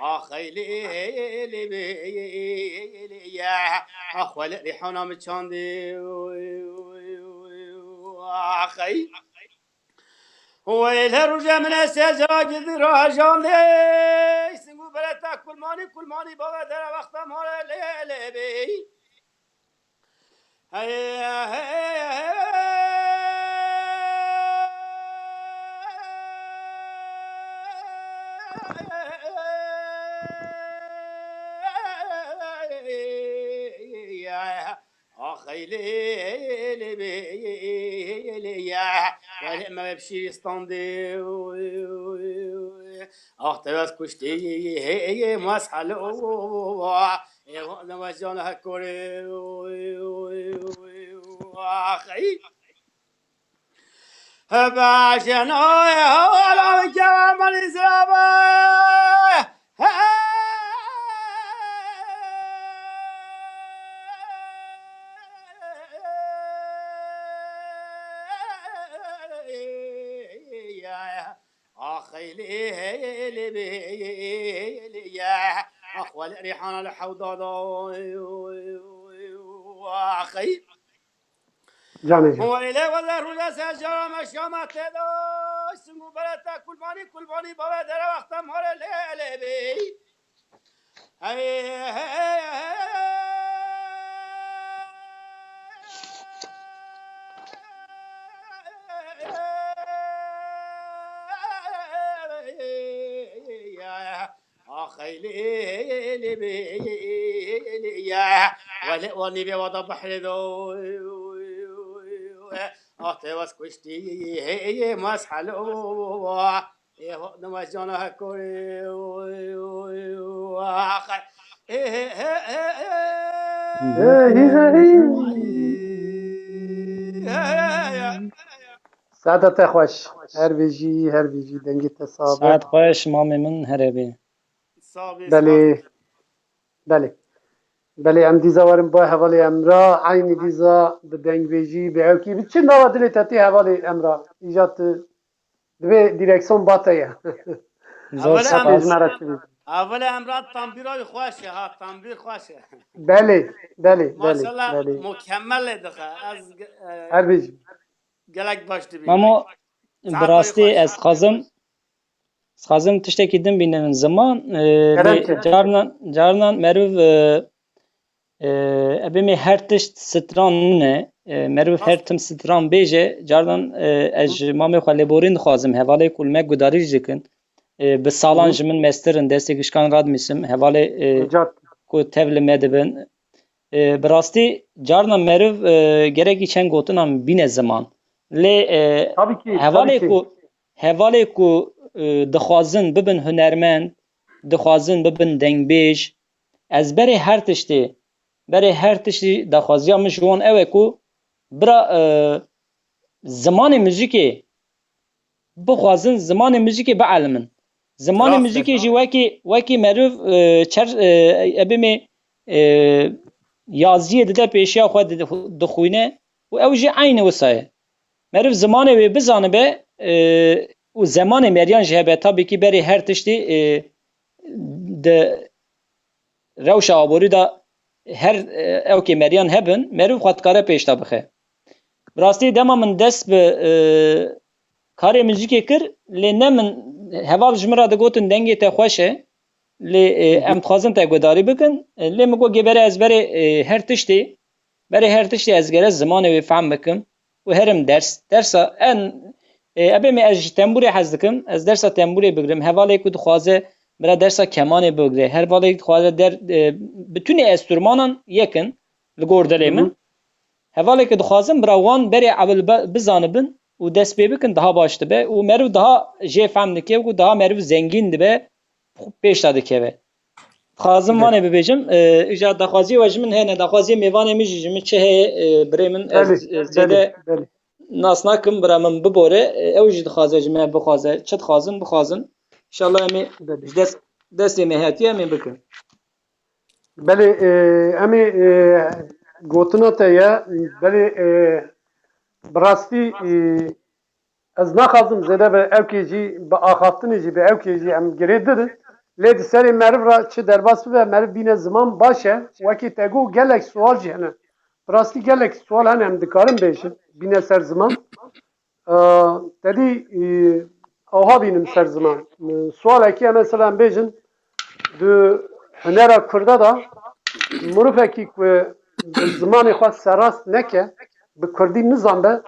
C: أخيلي يا أخوالي ريحونا متشاندي أخي ويله رجع من السجاج راجان لي سنقول بلتا كل ماني بابا در وقت مال ليلي بي آخی لیلی ولی ما بشی استاندی آخ تبعت کشتی مسحل نمجان هکوری آخی باشن حالا که من زرابه أخيلي يا أخوال ريحان الحوض أخي
A: جان جان
C: هو إلى ولا رجع سجارة مشامة تدو سنقول بلتا كل باني بابا در وقت مهر ليلي بي خيلي يا ولي بوضع بحر دو أعطي واسكشتي هي مسحلو نمجانا هكوري
A: سعادت خوش هر ویجی دنگی تصابه
B: ساعت خوش مامي من هربي
A: بله بله بله ام دیزا وارم با حوالی امرا عین دیزا به دنگ ویجی به اوکی بچه نوا دلی تاتی حوالی امرا ایجاد دوی دیرکسون باته یا
B: زور
C: أول
B: سپاس
C: أول أمراض تنبير خوشه ها تنبير خوشه
A: بله بله
C: ما
A: بله
C: شاء الله
A: بله
C: مكمل دخه از
A: هر ویجی
C: گلک باش دبی
B: مامو
C: ساعت
B: براستی
C: خوش
B: از خازم تشتکی دم بینن زمان
A: کرم که
B: جارنا مروف ابی هر تشت ستران نه مروف هر تم ستران بیجه جارنا اج مامي خاله بورین خازم حواله کل ما گداری جکن به سالان جمن مسترن دستی گشکان راد میسم حواله
A: ایجاد
B: کو تevle medibin براستی جارنا مروف گرکی چند گوتنام بینه زمان لی
A: tabii ki
B: هواله کو دخوازن ببن هنرمند دخوازن ببن دنگبیج از بری هر تشتی دخوازیا مشوان اوه کو برا زمان موزیکی بخوازن زمان موزیکی بعلمن زمان موزیکی جی وکی مروف چر ابیمی یازیه دده پیشیا خود دخوینه و او جی عین وسایه مروف زمانه وی بزانه به و زمان مریان جهبه tabii ki beri her tişti de rewşa aborî da her ew ki meriyan hebin merû xwetkare pêş da bixe. Rastî dema min dest bi karê muzîkê kir lê ne min heval ji min re digotin dengê te xweş e lê em dixwazin te guhdarî bikin lê min got gebere ez berê her tiştê ez gere zimanê wê fehm bikim û herim dersa en ابی می از تنبوری حز دکم از درس تنبوری بگیرم حوالی که دخوازه مرا درس کمانی بگیره هر والی دخوازه در بتونی استرمانان یکن لگور دلیمن hevalê ki dixwazin birawan berê ewl bizanibin û dest pê bikin daha baş dibe û meriv daha jê fehm dike û daha meriv zengîn dibe pêş de dikeve. Dixwazim wanê bibêjim îja daxwaziyê we ji min hene daxwaziyê mêvanê min jî ji min çi heye birê min ez zêde nas nakim bira min bibore ew jî dixwaze ji me bixwaze çi dixwazin bixwazin inşallah em ê ji destê me hatiye em ê bikin.
A: Belê em ê gotina te ye belê bi rastî ez naxwazim zêde bi evkê jî bi axaftinê jî bi evkê jî em girê dirin lê di serê meriv ra çi derbas bibe meriv bîne ziman baş e wekî te got gelek sual jî hene bi rastî gelek sual hene em dikarin bêjin bîne ser ziman tedî ava bînim ser ziman sualekî em mesela em bêjin di hunera Kurda da mirofekî ku bi zimanê xwe serrast neke bi Kurdî nizanbe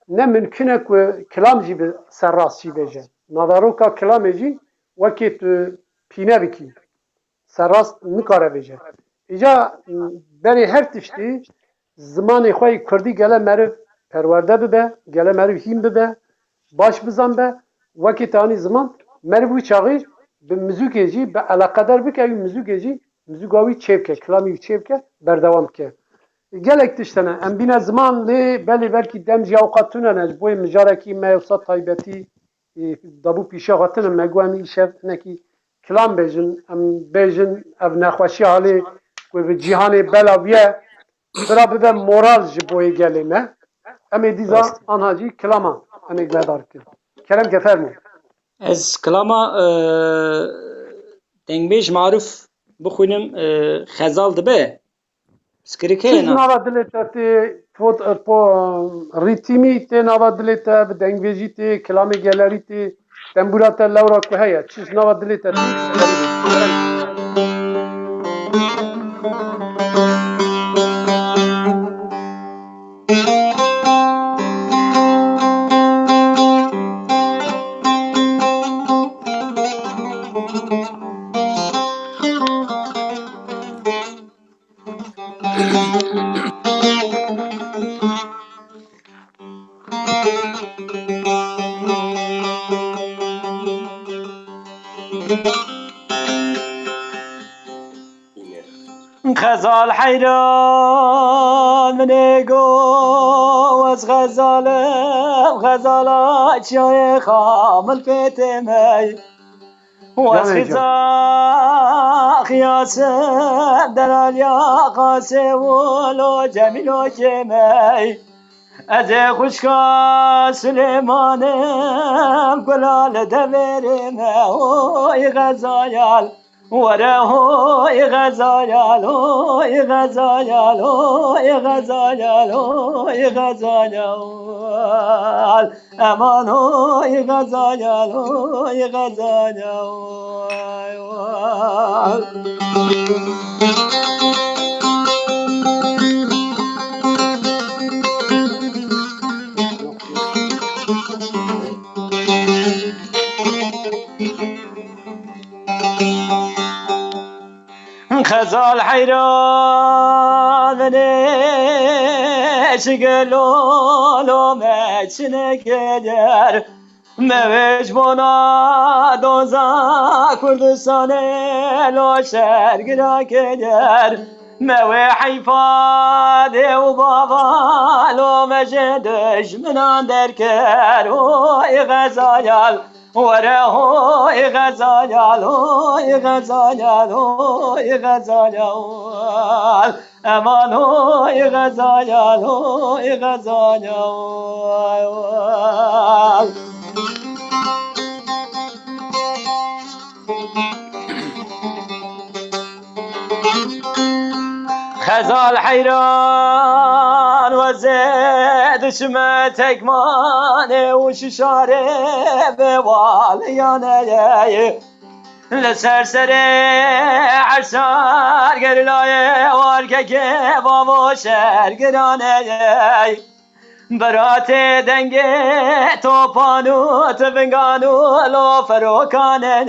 A: ne mümkün e ku kilam jî bi serrast jî bêje. Navaroka kilamê jî wekî tu pîne bikî. Serrast nikare bêje. Îja berê her tiştî zimanê xwe Kurdî gele meriv perwerde bibe, gele meriv hîn bibe, baş bizanbe, wekî tanî ziman meriv wî çaxî bi mizûkê jî bi eleqedar bike wî mizûkê jî mizûka wî çêbke, kilamê wî çêbke, berdewam bike. Gelek tiştene em bîne ziman lê belê belkî dem jî awqat tune ji bo mijarekî me wisa taybetî dabû pîşe xwe me got em îşev hinekî kilam bêjin em bêjin ev nexweşîya halê ku bi cîhanê belav ye bira bibe moral ji bo gelê me em ê dîza anha jî kilama em ê guhdar bikin. Kerem ke fermû.
B: Ez kilama dengbêj marûf bixwînim xezal dibe skirîk heye
A: Çi nava dilê te tê rîtîmî tê nava dilê te bi dengbêjî tê kilamê gelerî tê tembûra te lewra ku heye çi nava dilê te tê
D: غزال حیران منگو از غزالم غزالا چای خامل پیتمی و از خزا خیاسم در آلیا قاسه ولو جمیلو کمی از خوشکا سلیمانم گلال دورم اوی غزایال وره هوی غزایال هوی غزایال هوی غزایال هوی غزایال امان هوی غزایال هوی غزایال غزال حیران نشگلولو مچنه کدر موج بنا دوزا کردستان لو شرگرا کدر موی حیفاد و بابا لو مجدش منان در کر وی غزایال وره هوی غزایال هوی غزایال هوی غزایال امان هوی غزایال هوی غزایال غزال حیران و زد شما تکمانه و ششاره به والیانه لسر سر عشار گرلای وارکه بابا شرگرانه برات دنگ توپانو تفنگانو لو فروکانه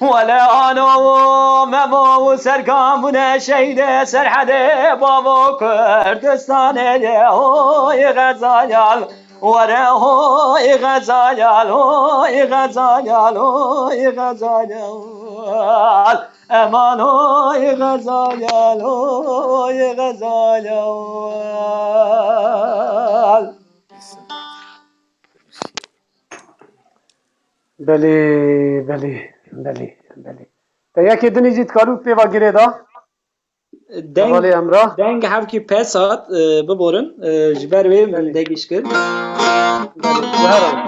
D: ولا آنو ممو سرکامونه شهید سرحده بابا کردستانه ده هوی غزالیال وره هوی غزالیال هوی غزالیال هوی غزالیال امان هوی غزالیال هوی غزالیال.
A: بله بله بله بله تا یکی دنیزید کارو پیوا گیره دا حوالی امرا
B: دنگ هفکی پس هات ببورن جبر وی من دگیش کرد
A: بهرام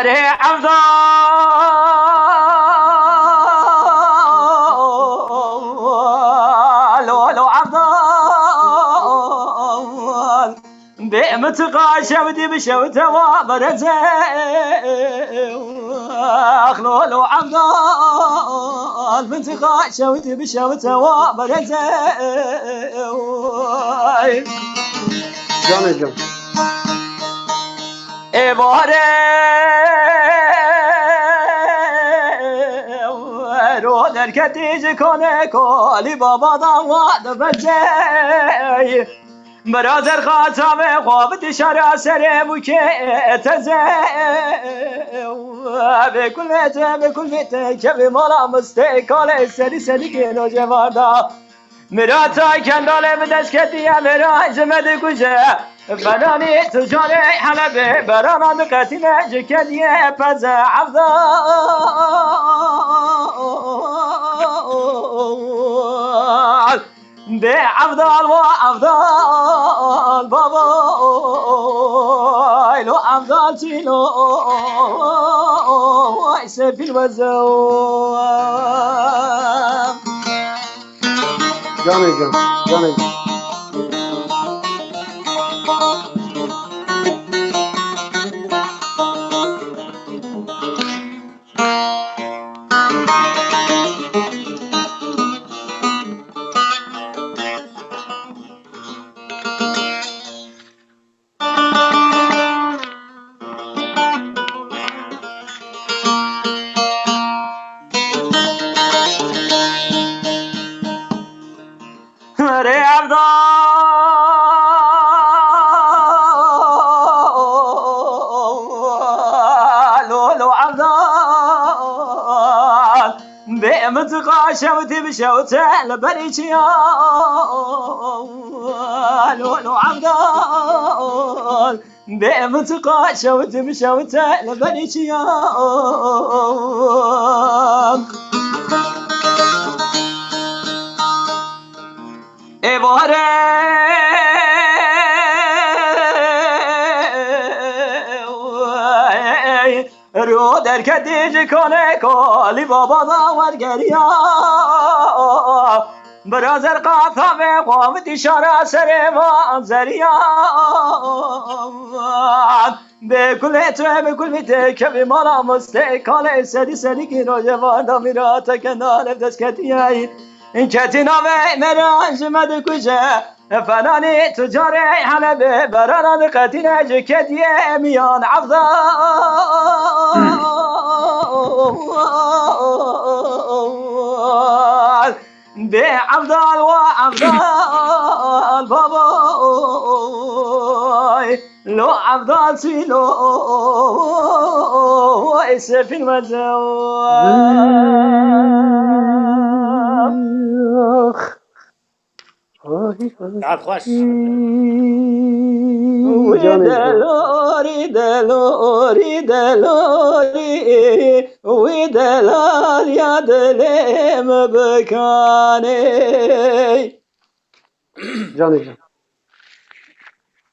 D: اره عبدال لولو عبدال بمتقى شودي بشوت وبرزه لولو عبدال بمتقى شودي بشوت وبرزه
A: جان جان
D: باره رو در کتیج کنه کالی بابا داماد بجه برادر خاتم خوابت شرع سر بوکه تزه بکل میته که به مالا مستقال سری سری که نوجه واردا مراتا کنداله به دست کتیه مرا جمد کجه فنانی تجاره حلبه برانا دقتینه جکدیه پز عبدال به عبدال و عبدال بابا لو عبدال تینو سفیل وزوام
A: جان جان جان جان
D: ره عبدال لولو عبدال بمتقى شوتي بشوته لبريتيا لولو عبدال بمتقى شوتي بشوته لبريتيا باره رو در کتیج کنه کالی بابا داورگریا برازر قاطع قامت شارع سر منظریا بکل میته که به مالا مستقال سری سری که رو جواندا میرا تا کنال دست کتیایی این کتی نامه مرانج مد کجه فنانی تجاره حلبه برانا دقتینه جکدیه میان عبدال به عبدال و عبدال بابا لو عبدال سيلو في المزوام
C: تعال خوش
D: ودلوري دلوري دلوري ودلال يا دلم بكاني
A: جان جان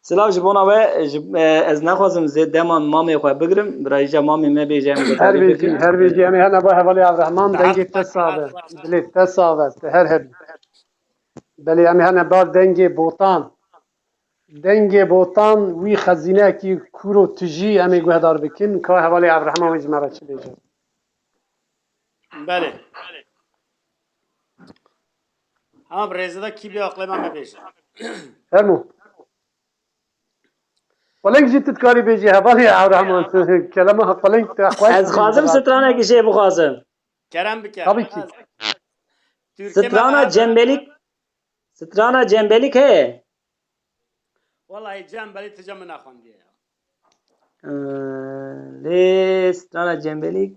B: سلاو جبونا و از نخوازم زید دمان مامی خواه بگرم برای جا مامی ما بیجه هم
A: هر
B: گذاری
A: بیجی
B: بکن
A: هر بیجی امی هنه با حوالی عبدالرحمن دنگی
C: تحت
A: تصابه
C: تحت
A: بلی تصابه هر هبی بلی امی هنه با دنگی بوتان دنگی بوتان وی خزینه کی کورو تجی امی گوهدار بکن که حوالی عبدالرحمن ویج مرا چی بیجه
C: بله هم برزده کی بی عقل من ببیشه
A: فرمو قلنگ جیتت کاری بیجی حوالی عبدالرحمن کلمه قلنگ تخوش
B: از
A: بیجی
B: خوازم
A: برات
B: سترانه کشه بخوازم
C: کرم بکر
A: tabii ki
C: از ترکیه ما
B: سترانه
C: بهر
B: جنبلیک سترانه جنبلیک هه
C: والله جنب بلی تجمع نخوندیه
B: لی سترانه جنبلیک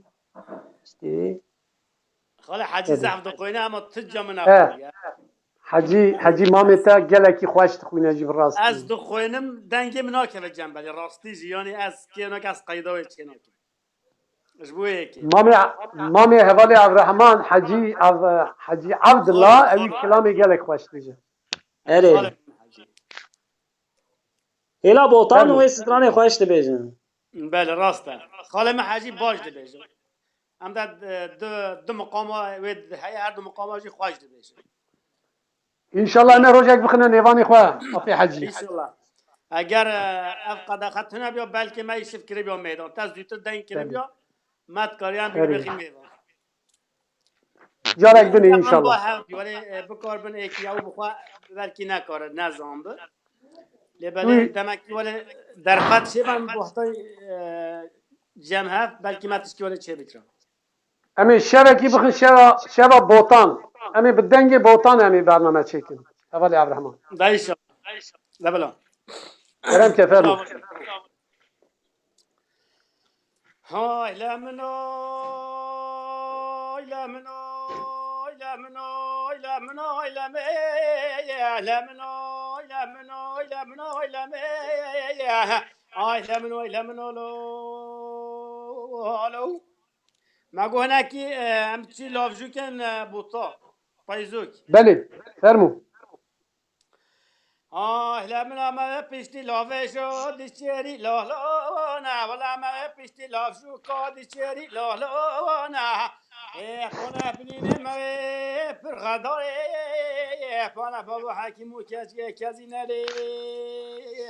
B: işte
C: خاله حجی
A: tabii
C: زحف دقوینه اما تجمع
A: he
C: نخوندیه
A: Hacı Mahmet'e geleki hoş tıkuyunacı bir
C: از
A: rastı.
C: دخوینم دنگی مناکه به جنب بلی راستی جیانی از که ناک از قیده و چه ناکه اشبوه یکی
A: Mami hevali Avrahman Hacı Abdullah evi kelamı gelek hoş diyecek.
C: خاله
B: اره
C: حجی
B: هلا بوتان و
A: Fermu.
B: سترانه خوش بيجن
C: بله راسته خاله من حجی باش ده بیشه هم ده دو مقام ود هی هر دو مقام جی خواهش ده بیشه
A: İnşallah ne rojak bıkına nevani khoa. Afi Hacı.
C: انشالله اگر اف قد نه بیا بلکه ما ایشف کری بیا میدان تاز دیتر دنگ کری
A: Tabii.
C: بیا مت کاریم بگی
A: Tabii.
C: بخی میدان
A: Carek dönü
C: اینجا من با
A: inşallah.
C: هم ولی بکار بن اکی او بخوا بلکی نکاره نظام به لبله
A: Duy.
C: دمکی ولی در خط شه من بحثای جمع هفت بلکی ما تشکی ولی چه بکرم
A: Emi şeveki bıkın şeva botan. Emi bir denge botan emi barname çekin. Hevali Avrahman.
C: دایشا لبلا
A: Kerem
C: لبلا
A: kefermu.
C: های لمنو لمنو لمنو لمنو لمنو لمنو لمنو لمنو لمنو آی لمنو لمنو لو مگو هنکی همچی لافجو کن بوتا پایزوک
A: Beli. Fermu.
C: آه لمنا ما پیشتی لاوه شو دیچری لالا نه ولا ما پیشتی لاو شو کا دیچری لالا نه خونه بنینه ما پر غداره فانا بابا حکیمو کزی نلی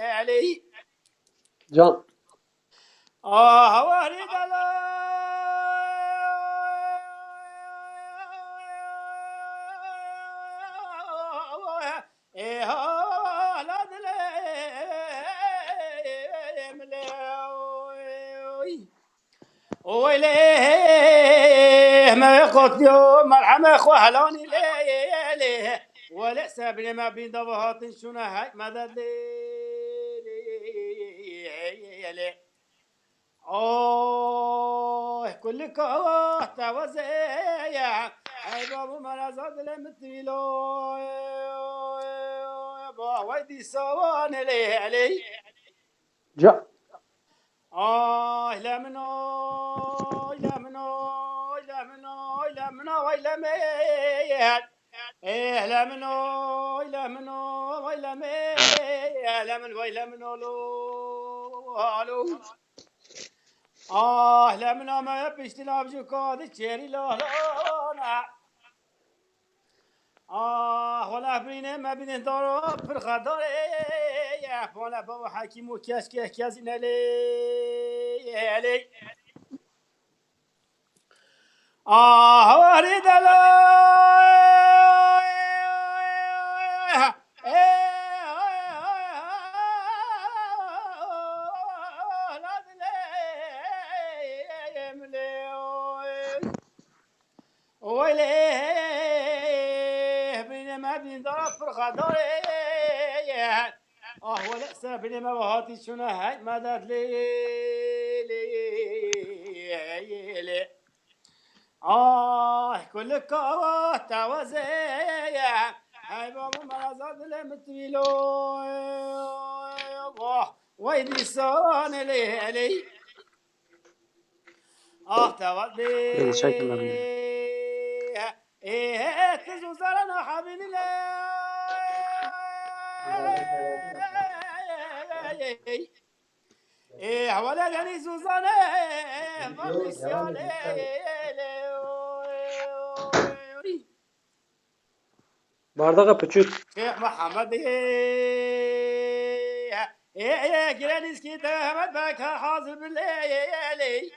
C: علی
A: Can.
C: آه هواری دلا ويليه ما قتلوا مرحمة اخو هلاني ليه ولا سابني ما بين ضبهات شنو هاي مدد ليه اوه كل كوه توزيع هاي بابو مرازات لمتيلو با ويدي سوان ليه علي
A: Can.
C: لا منو لا منو لا منو لا منو ويلا ميت ايه لا منو لا منو ويلا ميت لا من ويلا منو لو لا منو ما بيشتي لابجو كود تشيري لا ولا برینه ما بینه دارو پر خداره ولا بابا حکیم و کس که کسی نلی هواری دلا ويليه بين ما بين ضرب فرخة داري ولا سابني ما بهاتي شنو هاي ما دات لي كل كوه توزيع هاي بابا مرازات لمتويلو ويدي سون لي
B: teşekkürler.
C: توزيع ايه تزو زرنا حبيبي حواله دنی سوزانه فرنسیانه
A: Bardağa püçük.
C: شيخ محمد جرانيسكي تهمت بك حاضر بالليل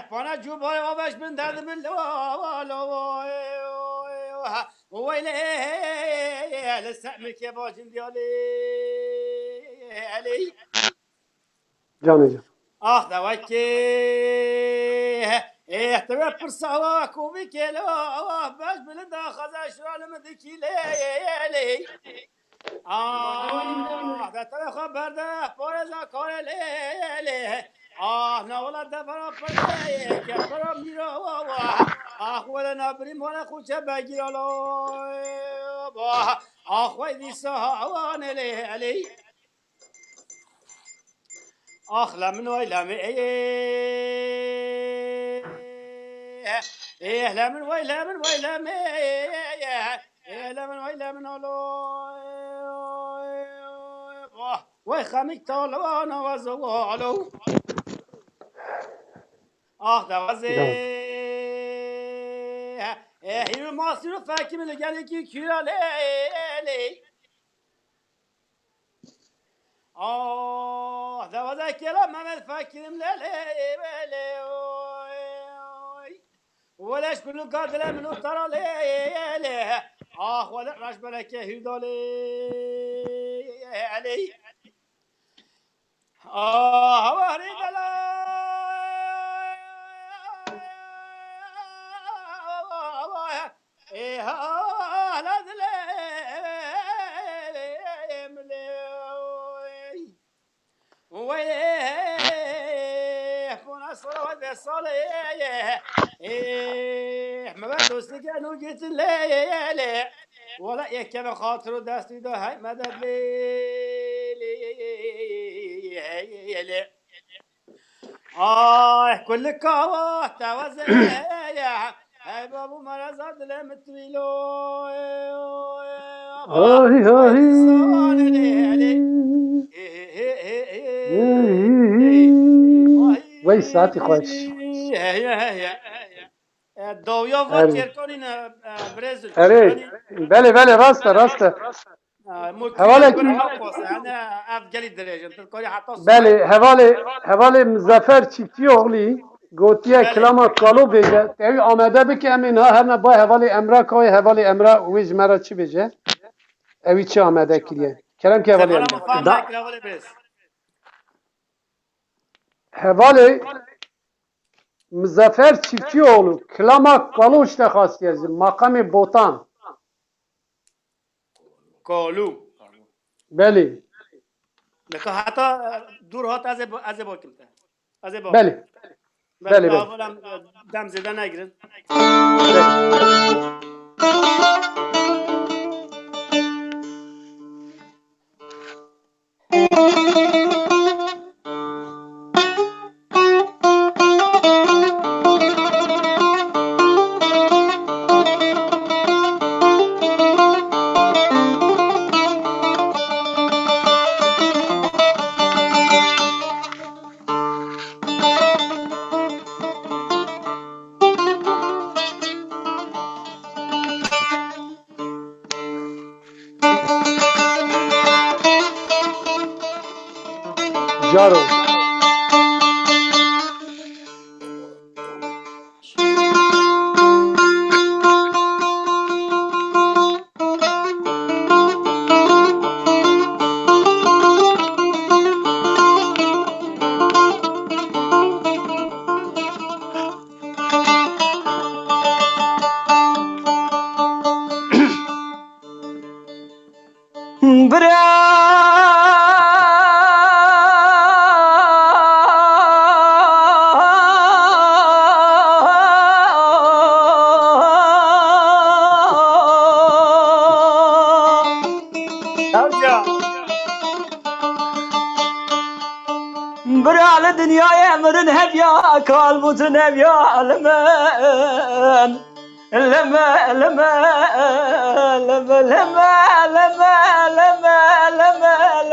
C: فانا جوباي وباش من درد ويلي لسه يا باجن ديالي علي
A: Canıcığım.
C: اخ دوكي تبع برصاوا كوبي كيلو باش بلد خذا شرال مدكي لي ده ترى خبر ده فورزا كار ليلي نه ولا ده برا پرده که برا میرا ولا نبریم ولا خوچه بگیر با وای دیسا هوانه لیلی لمن وای لمن لمن وای لمن وای لمن لمن وای لمن وای خمیک تالوانا و زوالو دوازه هیرو ماسی رو فکی من لگلی کی کیرا لیلی دوازه کلا محمد فکرم لیلی ولش كله قادر من ترى ليله ولا راش بالك هيدالي علي وريد لا لا ذليم ويه فونا صلوات بالصلاة ما بدوس كانوا قلت لي ولا يكمل خاطر دستي ده هاي مدد لي كل كوات توزع هاي بابو مرزاد لمتويلو
A: Ay ay. Vay saati خوش.
C: دویا و ترکانین برزل
A: Evet. Bele bele rasta rasta.
C: حواله کی انا افجلی درجه ترکانی حتی
A: Bele hevale Muzaffer çiftçi oğlu gotiye klama kalu beje. Tevi amede bike emin ha her ne bay hevale emra koy hevale emra ve jmera çi beje. Evi çi amede kiriye. Kerem ki hevale
C: سمانا
A: emra.
C: مفاهم
B: Da
C: معك لا برز
A: Hevale Muzaffer Çiftçioğlu klama kalu işte khastiyezi makami botan.
C: كولو
A: Beli.
C: لك حتى دور هات از باکم تا از باک
A: Beli. Beli beli.
C: اولا دم زدن نگیرن
A: Jaro.
C: ارجع
D: برال دنيا امرن هبيا كالبوتن هبيا لمن لما لما لما لما لما لما لما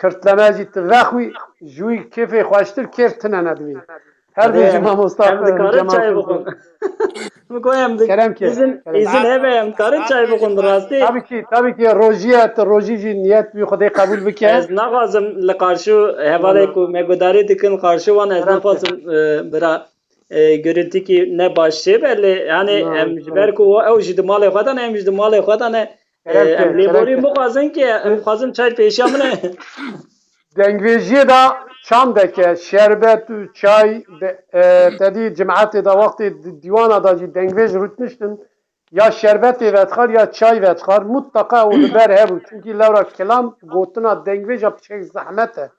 A: کرتلمه جیت وخوی جوی کیف خوشتر کیف تنه ندوی هر بیجی ما مصطفی
B: کارت چای بخون میگویم
A: کرم که
B: ایزن هبه کارت چای بخون راستی
A: tabii ki roji jî niyet bi Xwedê qebûl bike.
B: Ez naxwazim li qarşî hevalê ku me gudarî dikin qarşî wan ez naxwazim bira görüntükî ne baş çê be lê yani em ji ber ku ew jî di malê xwe de ne em jî di malê xwe de ne em lêborî bixwazin ki em dixwazin çay pêşiya min e
A: Dengvêjiyê de çam deke şerbet û çay tedî cemaetê de wextê dîwana da jî dengvêj rûtmiştin ya şerbetê vedixwar ya çay vedixwar mutlaka û li ber hebû çünkü lewra kilam gotina dengvêja piçek zehmet e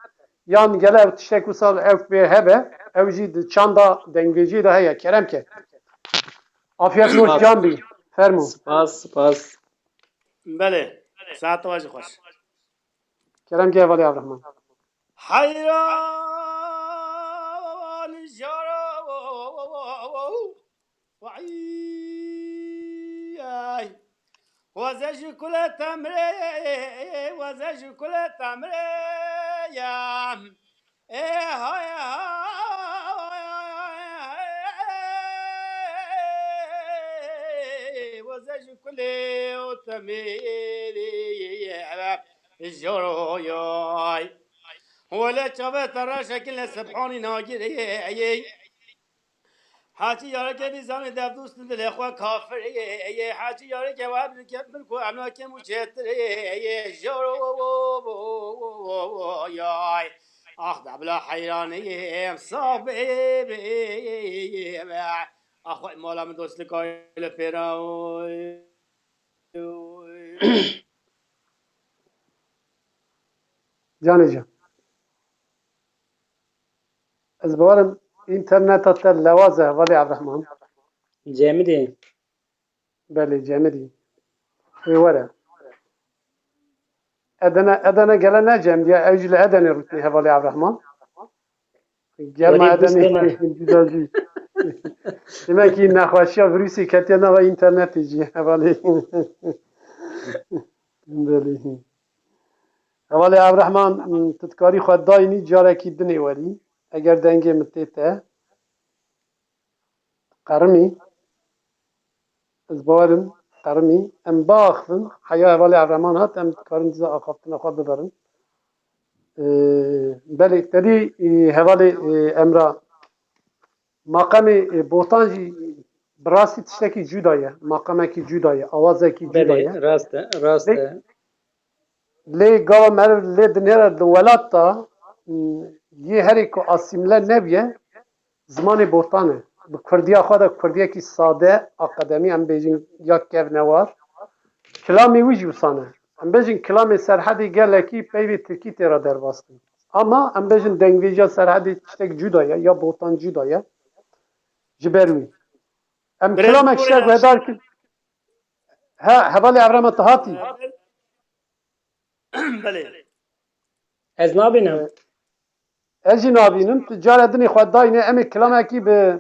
A: yan gele ev tiştek wisa ev pê hebe ew jî di çanda dengvêjiyê de heye keremke afiyet noş can bî fermû
B: spas
C: بله ساعت واجه خوش
A: keremke hevalê Avrahman
C: حيران جرى وعي وزج كل تمري وزج كل تمري يا ايه هاي وزج كل تمري جروي ولا شبه ترى شكل سبحاني ناجري حاجی یاره که بیزان دف دوست دل خوا کافر حاجی یاره که واب کبر کو انا که مجتر جرو یای اخ دبلا حیرانی صاحب اخو مولا من دوست کایل پیراوی
A: canê can ez bawarim interneta te lewaz e hevalê Avrahman
B: cemî dê
A: belê cemidî wê were Eden'e gele ne cem diye ew jî li Edenê rûtine hevalê Avrahman gelma Edenê güzelcî demekî nexweşiya virûsê ketiye nava internetê jî hevalê belê hevalê Avrahman tu dikarî xwe dayînî carekî dinê werî eger dengê min tê te qerimî ez bawerim qerimî em biaxivin heya hevalê Avrahman hat em dikarin dîza axaftina xwe biberin belê tedî hevalê Emra maqamê botan jî bi rastî tiştekî cuda ye maqamekî cuda ye awazekî cuda ye
B: rast e
A: lê gava mer lê dinêre di welat da yê herê ku asîmle nebiye zimanê botan e bi kurdiya xwe de kurdiyekî sade akademî em bêjin ya kevnewar kilamê wî jî wisa ne em bêjin kilamê serhedê gelekî peyvê tirkî tê ra derbastin ama em bêjin dengvêjiya serhedê tiştek cuda ye ya botan cuda ye ji ber wî em kilamek şek vedar kir hevalê Avrahman tu hatî
C: بله
B: ez nabînim
A: ez jî nabînim tu care dinê xwe dayîne em ê kilamekî bi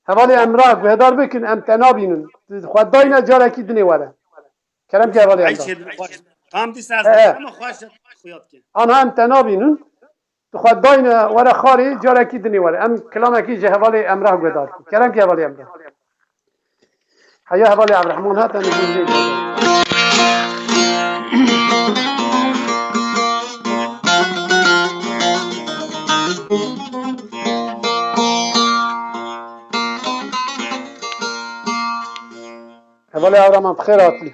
A: hevalê Emrah guhdar bikin em te nabînin tu xwe dayîne carekî dinê were kerem ki hevalê
C: عيش
A: Emrah
C: خوش هم دي ساعت اما خوش خويات كي
A: anha em te nabînin tu xwe dayîne were xarê carekî dinê were em kilamekî ji hevalê Emrah guhdar bikin kerem ki hevalê Emrah heya hevalê Avrahman hat em jî hevalê Avrahman bi xêr hatî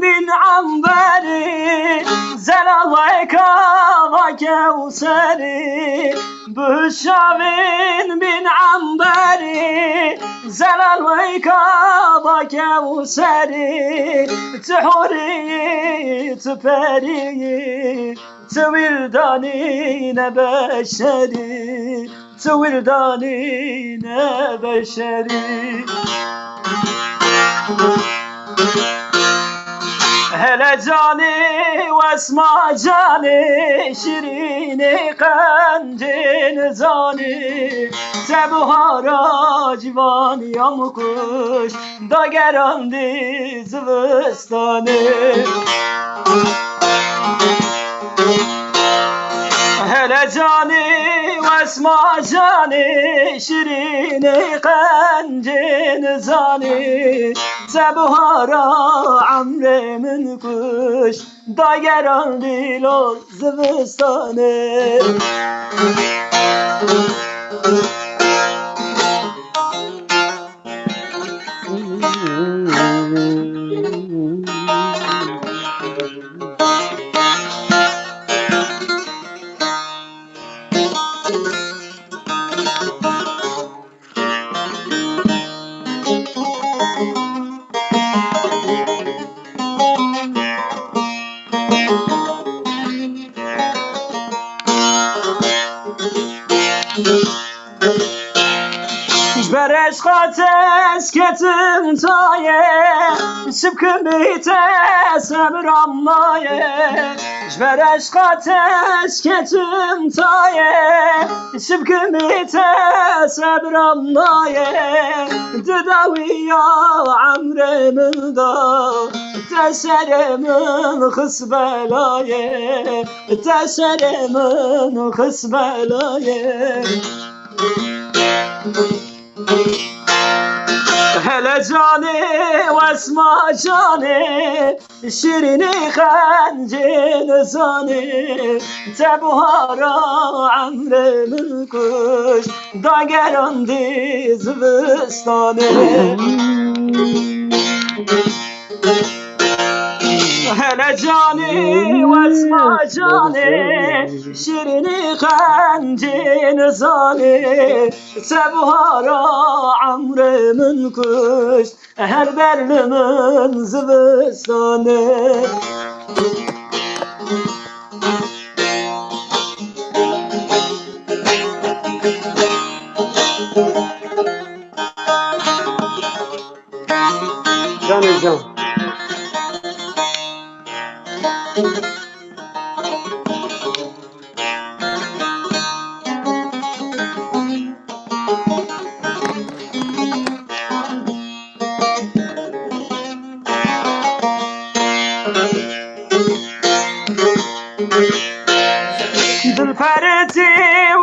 D: bin amberi Zelal ve kava kevseri Büşavin bin amberi Zelal ve kava kevseri Tihuri tperi Twirdani ne beşeri Twirdani ne beşeri hele cani ve esma cani şirini kancin zani tebuhara civan yamkuş da gerandi zıvıstanı hele cani ve esma cani şirini kancin zani tebuhara amremin kuş da gerandi lo zıvıstanı Bereş kates ketim taye Şıpkın bite sabrammaye Bereş kates ketim taye Şıpkın bite sabrammaye Didaviya amremin da Teserimin kısbelaye Teserimin kısbelaye hele cani ve esma cani şirini kancin zani tebuhara amremin kuş da gerandi zıvıstanı hele cani ve esma cani şirini kancin zani tebuhara amremin kuş her berlimin zıvıstanı
A: Canı can.
D: Dilpereti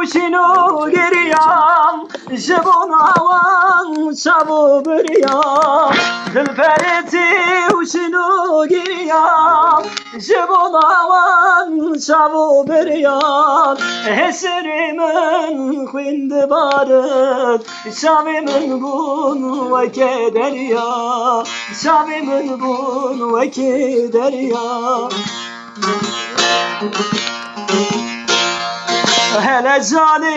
D: uşinu giriyam Jibuna wan çabu biriyam Dilpereti uşinu giriyam Jibuna wan çabu biriyam Hesirimin khindi barıt Şavimin bun ve kederya Şavimin bun ve kederya hele cani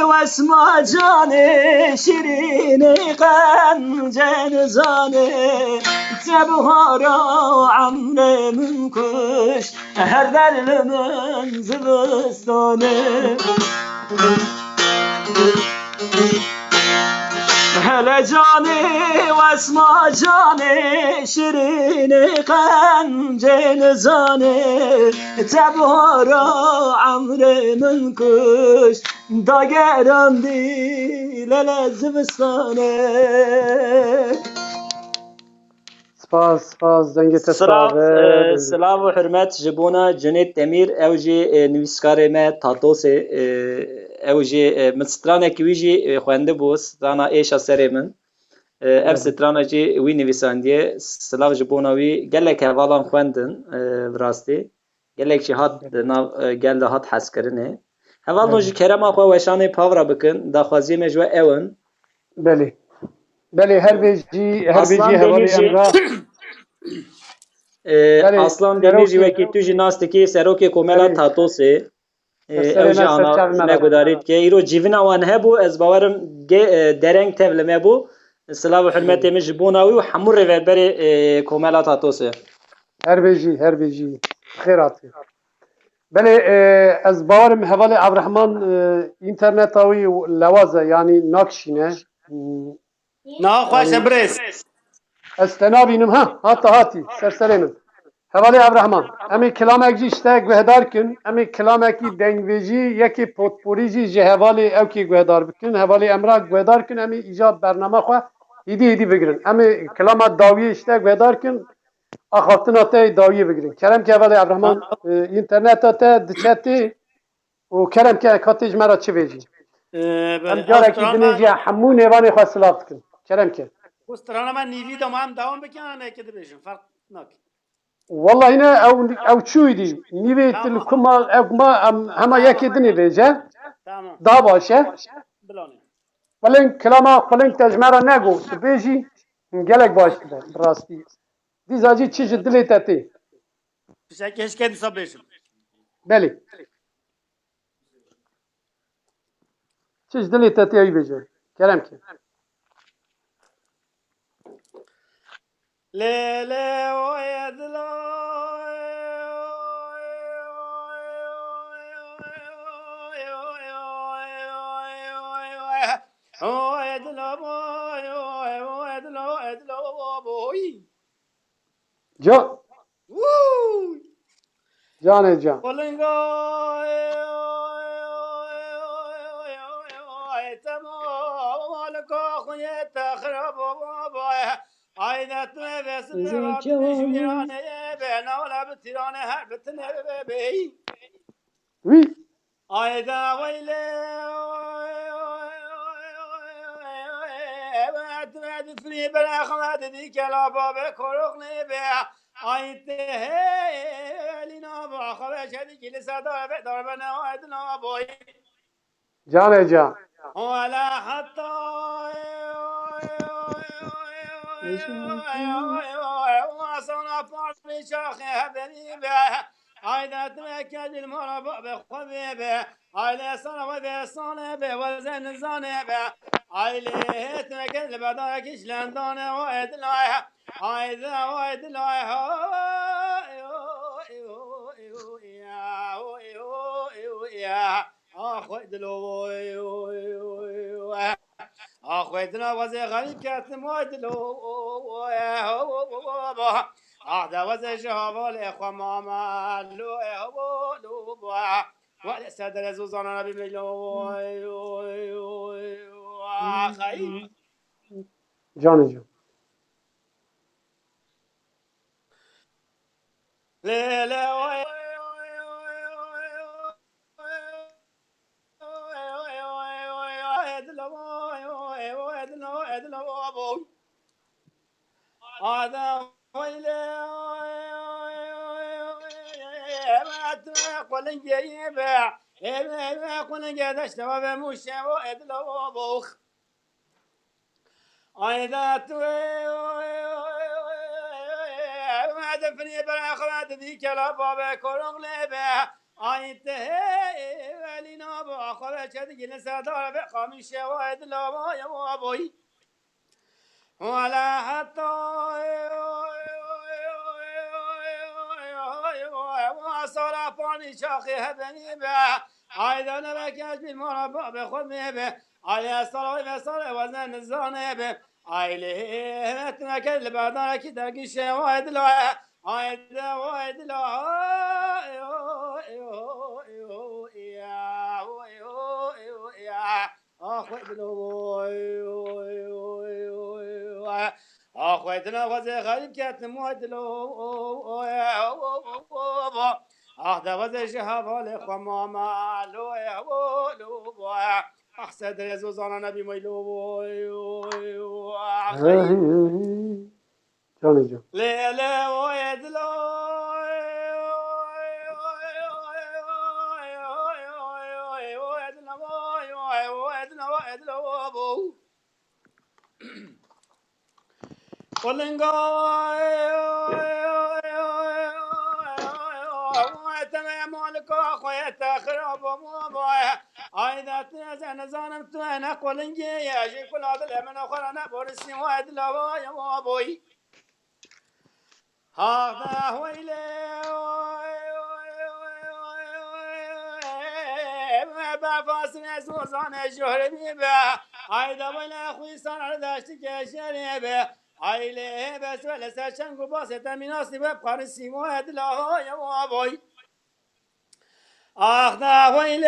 D: ve esma cani şirini kancin zani tebuhara amremin kuş her derlimin zıvıstanı hele cani ve esma cani şirini kancin zani tebuhara amremin kuş da gerandi lele zıvıstanı
A: Spas zengete
B: Sılav ve hürmet jibona Cüneyt Demir ev jî nivîskarê me Tatosê ew jî min stranekî wî jî xwendibû strana êşa serê min ev strana jî wî nivîsandiye silav ji bona wî gelek hevalan xwendin bi rastî gelek jî hat nav gel de hat hezkirinê hevalon jî kerema xwe weşanê pavra bikin daxwaziyê me ji we ew in
A: belê her bêjî hevalê em ra
B: Aslan Demir ji wekî tu jî nas dikî serokê Komela Tatosê ew jî ana me gudarît ke îro cîvina wan hebû ez bawerim dereng tev li me bû silav û hurmetê min ji bona wî û hemû rêveberê Komela Tatosê.
A: Her bêjî xêr hatî. Belê ez bawerim hevalê Ebrehman înterneta wî lewaz e yanî nakişîne.
C: Naxweş e birêz.
A: Ez te nabînim hatî serserê min. Hevalê Ebrehman em ê kilamek jî ji te guhdar kin, em ê kilamekî dengvêjî yekê potporî jî ji hevalê ew kê guhdar bikin. Hevalê em ra guhdar kin em ê îja bername xwe hêdî bigirin. Em ê kilama dawiyê ji te guhdar kin axaftina te dawiyê bigirin. Keremke hevalê Ebrehman înterneta te diçe tê û keremke katê ji me ra çi vêjî. Em carekî dinê jî hemû nêvanê xwe silav dikin. Keremke.
C: Strana me nîvî de em devam bikin em êkê dibêjin ferq nake.
A: Wallahi ne ew çûyî nîvê kuma ew hema yekê dinê vêje
C: Tamam.
A: da baş e
C: Bilanê.
A: xwelêng kilama xwelêng te ji me ra nego tu bêjî gelek baş dibe bi rastî. Dîsa jî çi ji dilê te tê.
C: Pişekê hişkê dîsa bêjim.
A: Belê. Çi ji dilê te tê ew bêje. Keremke.
C: Lê oye dilo
A: Can. Canê can.
C: Aynet meyvesin Rabbi şüyaneye ben ola bitirane her bitine bebeği.
A: Oui.
C: Ayda veyle evet fri berakhma dedi kelaba be koruk ne be ayte elina ba khabe şedi ki sada be darbana adna boy
A: Canê can.
C: ولا حتى وصلنا في شاخي هبني به عيدة تمكن المربع بخذي به عيلة صنع وذي صنع به وزن زاني به عيلة تمكن البداية كشلان داني وايد لايها عيدة وايد لايها أخوي دلو أخويتنا وزي غريب كاتم ويدلو هذا وزي شهاب الإخوة ماما لو ولا سادة زوزانا نبي ملو أخي
A: Canê can.
C: لا هذا ويلي قلن جيبه قلن جدشت وبمشي وادلو بوخ عيدات ما دفني بالاخرات ذيك لا بابا كورن لبه عيته ولينا باخر شدي لسادار بقام شواهد لا يا ابوي ولا حتى وصل فاني شاخي هدني به عيدا نبكاش بالمربع بخذ به على الصلاة والصلاة وزن الزانة به عيله تمكن البدن كده قشة وايد لا عيدا وايد لا أخوي دلو أخويتنا وزي غريب كاتم مودلو أخذ وزي شهاب الإخوة ماما لو أحسد يزوزانا نبي ميلو
A: Canê can.
C: ليلة ويدلو تخرب ومبايا عايدة تنزل نزانم توانا قولنجي يا جي كل هذا الأمن أخرنا بورسي واد لوايا وابوي هذا ويلي ما بفاصل سوزان الجهر بيبا عايدة ويلي أخوي صار داشتك شريبا عيلي بس ولا ساشن قباسة مناسي ببقر السيموات لا يا وابوي آخ دا ويلي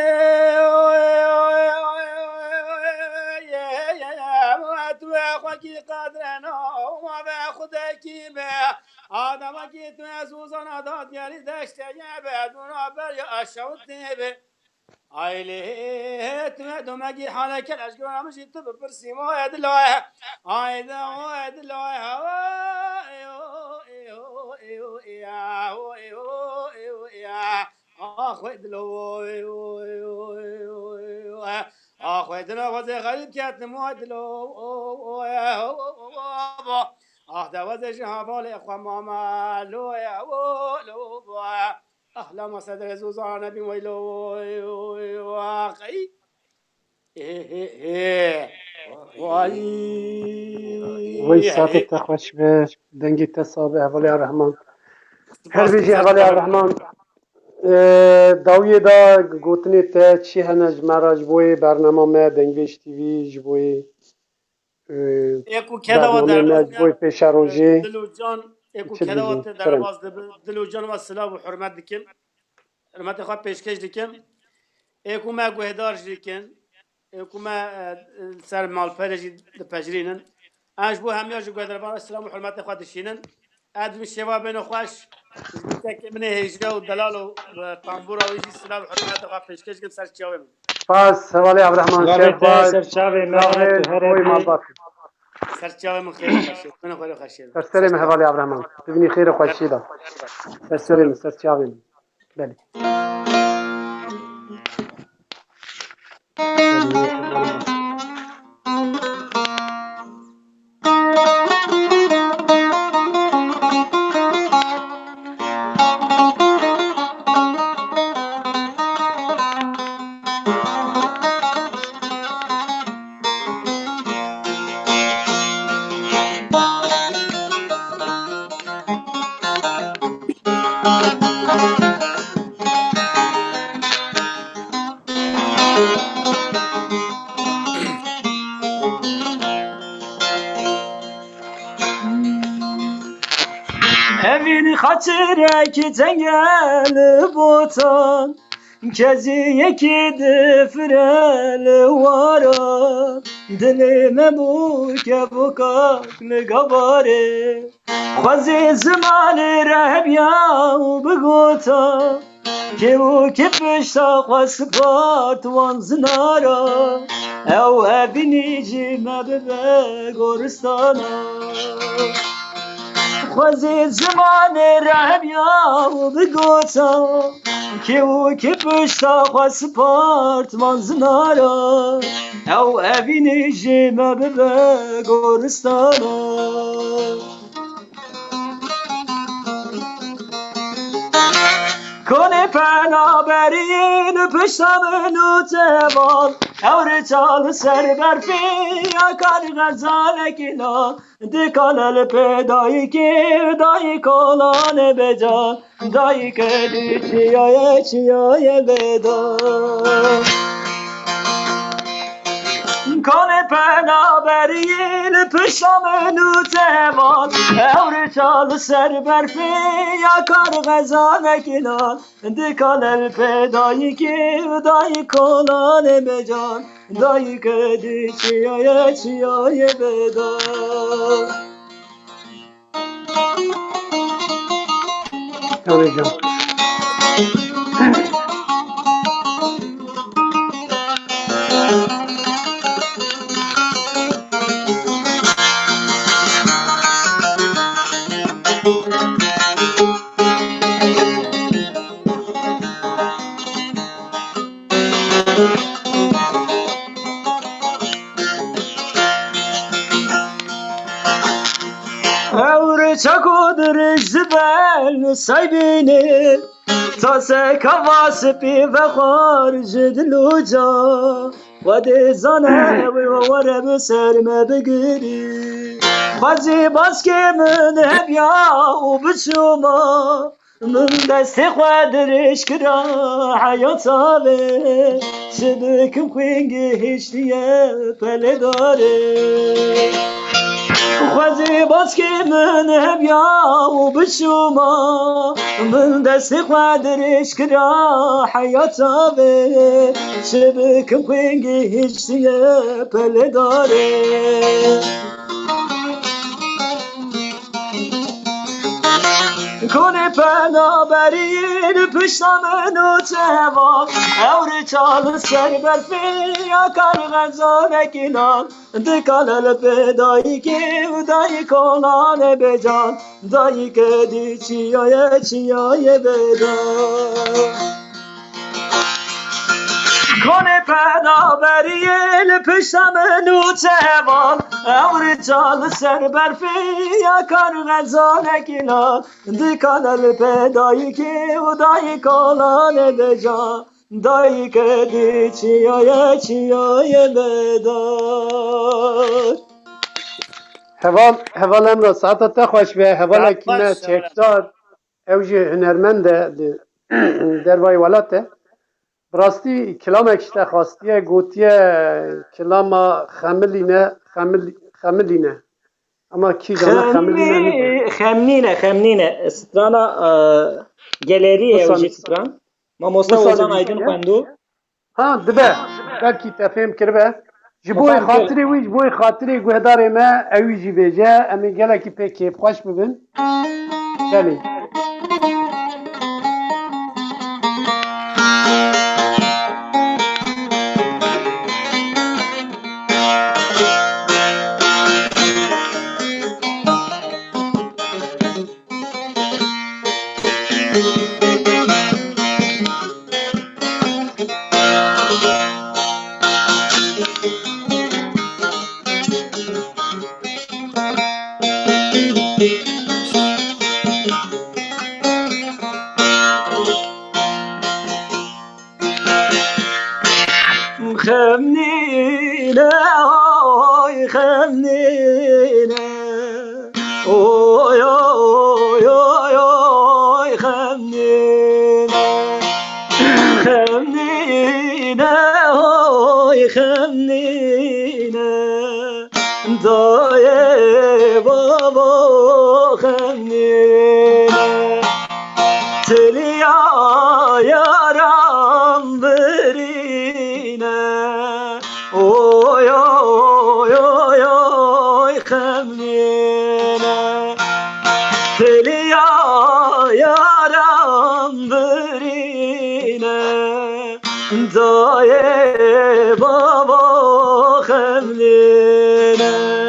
C: يا مواتوا خوكي قدرنا وما بأخذك به آدم كيت مسوسنا داد يالي دشت يا بدونا بريا أشوت به عيلي تمدو ماجي حالك الأشجار مشي تبرسي ما يدلوها عيدا ما يدلوها آخ يدلو آخ يدلو وزي غريب كات ما يدلو آخ ده وزي شهابالي أخوة ماما لو يا لو أهلا وسهلا زوزانا بويلو واقعي
A: وی
C: واي
A: ساعت تخوش به دنگی تصابه حوالی الرحمن هر بیجی حوالی الرحمن داویه دا گوتنی تا چی هنج مراج بوی برنامه ما دنگویش تیوی جبوی
C: اكو كذا
A: برنامه ما
C: ودرباز
A: جبوی پیش روژه
C: دلو جان اكو
A: چه
C: كذا
A: بیجی فرم
C: ودرباز دلو جان والسلام وحرمت دكن حرمت خواه پیشکش دكن اكو ما گوهدار دكن اكو ما سر مالپرجي دپجرينن اش بو هميا جو گوهدار السلام وحرمت خواه دشينن ادم الشباب بين خوش من هجره ودلال وطنبوره ويجي السلام وحرمت خواه پیشکش دكن سر چاوم
A: پس حوالی الرحمن شیخ
B: رابطه
A: باش
B: سرچاوه ما
A: لاغر
B: تو
A: بوی
B: هربی
A: مالبات
C: سر چاوم خير وخشيد من خير وخشيد
A: سر سرم حوالی الرحمن ببینی خیر خوشی دا سر سرم سر چاویم بله
D: Evin hatire ki tengel botan Kezi yekidi firel vara Dilime bu kebukak ligabare Khwazi zimani rehb ya bigota Kevu kipishta khwaspat wan zinara Ew evini jime bibe goristana خوزی زمان رحم یا بگوتا که او که پشتا خواست پارتمان زنارا او اوین جیمه ببه گورستانا کنه پنابرین پشتم نوتوان اور چال سر برفی اکار غزال کلا دکال پیدایی که دایی کلان بجا دایی کلی چیای بدا کنه پنابرین پشتم نوتوان اور چال سر برفی اکار غزال کلا دکال پیدایی که دایی کلان بجا دایی کلی چیای بدا
A: جان جان
D: اور چکو درش زبل من سايبيني تاسك واسبي وخارج دلوجا ودي زنه وورا بسر ما بقري خزي باسكي من هبيا وبشوما من دستي خادرش كرا حياتا به شبكم خوينجي هشتيه پله داره خوزي باسكي من هبيا وبشوما من دستي خادرش كرا حياتا به شبكم خوينجي هشتيه پله داره کنه پنا برین پشتم نوچهوان اور چال سر برفی یا کار غزا نکنان دکانل پیدایی که دایی کنان بجان دایی که دی چیای بدان کنه پنا بریل پشتم نوچهوان اور چال سر برفی یا کار غزا نکنان دکانل پیدایی که دایی کنان بجان دایی که دی چیای بدان
A: هوال امرا ساعتا تخوش به هوالا کیمه
C: باش
A: چکدار اوجه هنرمنده در وای ولاته براستی کلام اکشته خواستیه گوتیه کلام خملینه اما کی جانه
D: خمنینه استرانا گلریه اوجه ستران ما موسا وزان آیدین خواندو
A: ها دبه بلکی تفهم کربه جبوی خاطری وی جبوی خاطری گوهدار ما اوی جی بیجه امی گله کی پی خوش ببین گلی
D: خمنینه آی خمنینه اوی اوی اوی اوی خمنینه خمنینه آی خمنینه دای بابا خمنینه تلیا یارم برینه اوی اوی اوی اوی خمنینه تلیا یارم برینه دای بابا خمنینه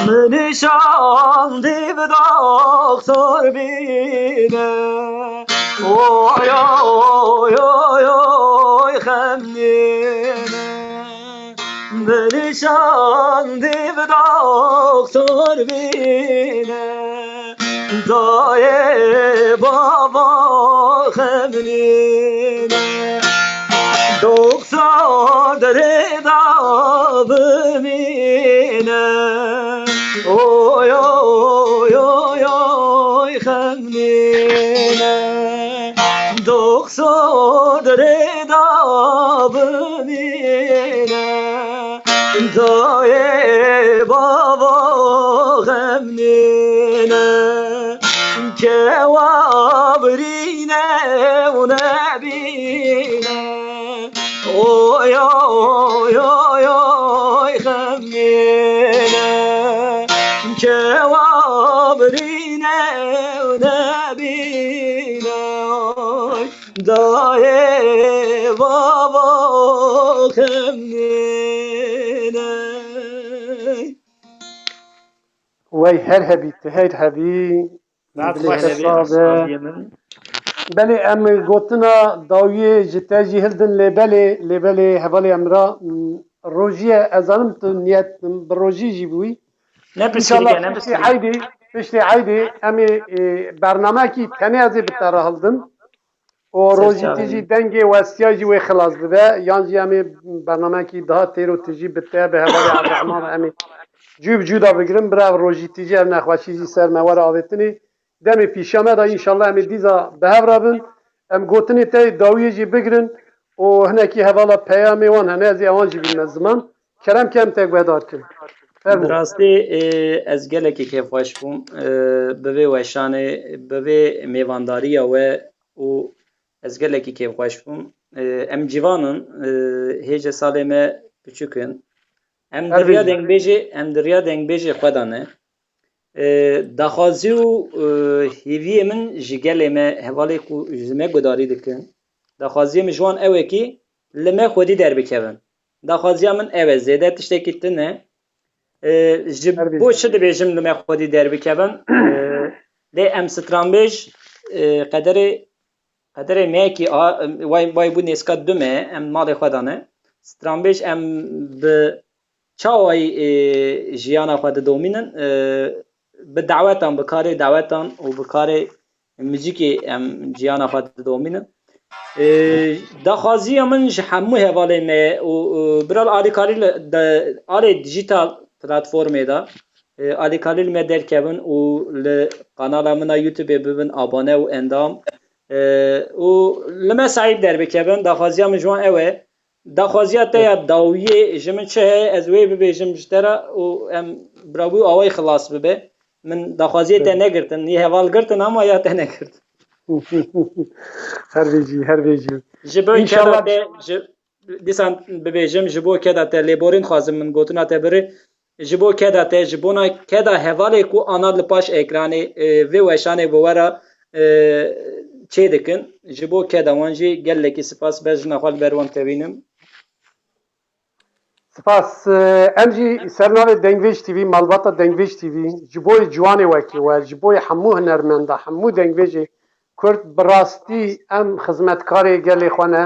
D: منشان دیو دکتر بینه اوی اوی اوی اوی خمنینه منشان دیو دکتر بینه دای بابا خمنینه دکتر دردا بمینه اوی اوی اوی اوی خمنینه دکتر دردا بمینه دای بابا خمنینه که وابرینه و نبینه اوی اوی اوی اوی خمینه که وابرینه و نبینه دای بابا خمینه منه
A: وی هر هبی تهیر هبی
C: بعد
A: بلی
C: خوش
A: کسابه
D: من
A: بله ام گوتنا داوی جتاجی هلدن لبلی هوالی امرا روژیه ازانم تو نیت بروژی جی بوی
D: نه
A: انشالله
D: پرسیدگه نه
A: پشتی عیدی امی برنامه کی تنی ازی بتره هلدن و روژی تیجی دنگی و استیاجی و خلاص بده یانجی امی برنامه کی daha تیرو تیجی بته به هوالی عبدالرحمن امی جوب جودا بگیرم برای روژی تیجی ام نخواشیجی سر موار آوتنی دمی پیشامه دا انشالله امی دیزا به هفرابن ام گوتنی تی داویه جی بگیرن و هنکی هوالا پیامی وان هنه ازی اوان جی بین زمان کرم کم تک بهدار کرد فرمو
B: براستی از gelekî kêfxweş bûm bi vê weşanê bi vê mêvandariya we û ez gelekî kêfxweş bûm em civanin hêja salê me biçûk in em diriya dengbêjê xwe dane daxwazî û hêviyê min ji gelê me hevalê ku ji me gudarî dikin daxwaziyê min ji wan ew e kî li me xwedî derbikevin daxwaziya min ew e zêde tiştekî din e ji bo çi dibêjim li me xwedî derbikevin lê em stranbêj qederê meyekî way bû nêska du me em malê xwe dane stranbêj em bi çawayî jiyana xwe didomînin bi dawetan bi karê dawetan û bi karê muzîkê em ciyana xwe didomînin daxwaziya min ji hemû hevalê me û biral alîkarî alê dijîtal platformê da alîkarî li me derkevin û li kanala min a YouTubeê bibin abone û endam û li me sahîb derbikevin daxwaziya min ji wan ew e daxwaziya te ya dawiyê ji min çi heye ez wê bibêjim ji te re û em birawî awayî xilas bibe min daxwaziyê te negirtin yê heval girtin ama ya te negirtin
A: her vêjî
B: ji bo keda te dîsan bibêjim ji bo keda te lêborîn xwazim min gotina te birê ji bo keda te ji bona keda hevalê ku ana li paş ekranê vê weşanê bi we re çê dikin ji bo keda wan jî gelekî spas bejna xwe li ber wan tevînim
A: Spas em jî sernavê Dengvêj TV malbata Dengvêj TV ji bo ciwanê wekî we ji bo hemû hunermenda hemû dengvêjê Kurd bi rastî em xizmetkarê gelê xwe ne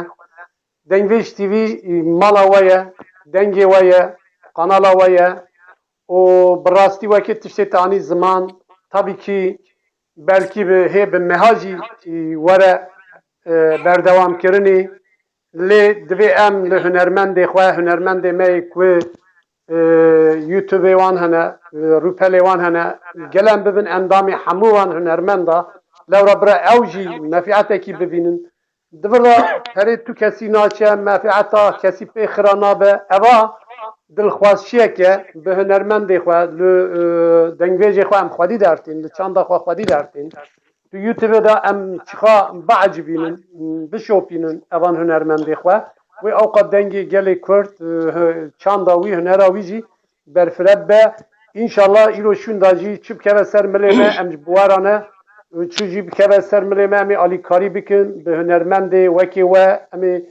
A: Dengvêj TV mala we ye dengê we ye kanala we ye û bi rastî wekî tiştê te anî ziman tabî kî belkî bi hê bi meha jî were berdewamkirinê lê divê em li hunermendê xwe hunermendê me ku YouTubeê wan hene rûpelê wan hene gelem bibin endamê hemû wan hunermenda lewra bira ew jî mefiyetekî bibînin divira herê tu kesî naçe mefiyeta kesî pê xira nabe eva dilxwazçiyek e bi hunermendê xwe li dengvêjê xwe em xwedî dertîn li çanda xwe xwedî dertîn tu YouTubeê de em çixa beecibînin bişopînin evan hunermendê xwe wê awqa dengê gelê Kurd çanda wî hunera wî jî berfireb be înşallah îro şûnda jî çi bikeve ser milê me em ji buwarane çi jî bikeve ser milê me em ê alîkarî bikin bi hunermendê wekê we em ê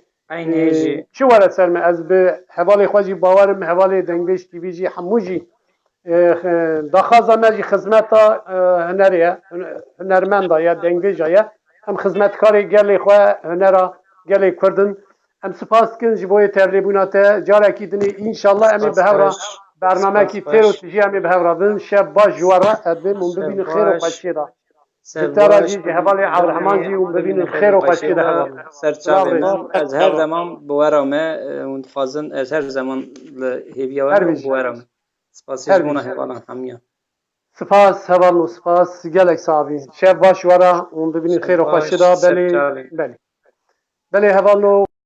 A: çi were ser me ez bi hevalê xwe jî bawerim hevalê Dengvêj TV jî hemû jî daxwaza me jî xizmeta hunerê ye hunermenda ya dengvêja ye em xizmetkarê gelê xwe hunera gelê Kurdin em spas dikin ji bo tevlîbûna te carekî dinê înşallah em ê bi hevra bernamekî têr û tijî em ê bi hevra bin şev baş ji we re edbên û bibînin xêr û xweşiyê da ji te re jî ji hevalê Ewrehman jî û bibînin xêr û xweşiyê de hevalî
B: serçavê min ez her zaman bi wera me hûn dixwazin ez her zaman li hêviya we bi wera me spasî ji bona hevalan hemiyan
A: Spas hevalno spas gelek savî şev baş were û bibînin xêr û xweşiyê da belê belê hevalno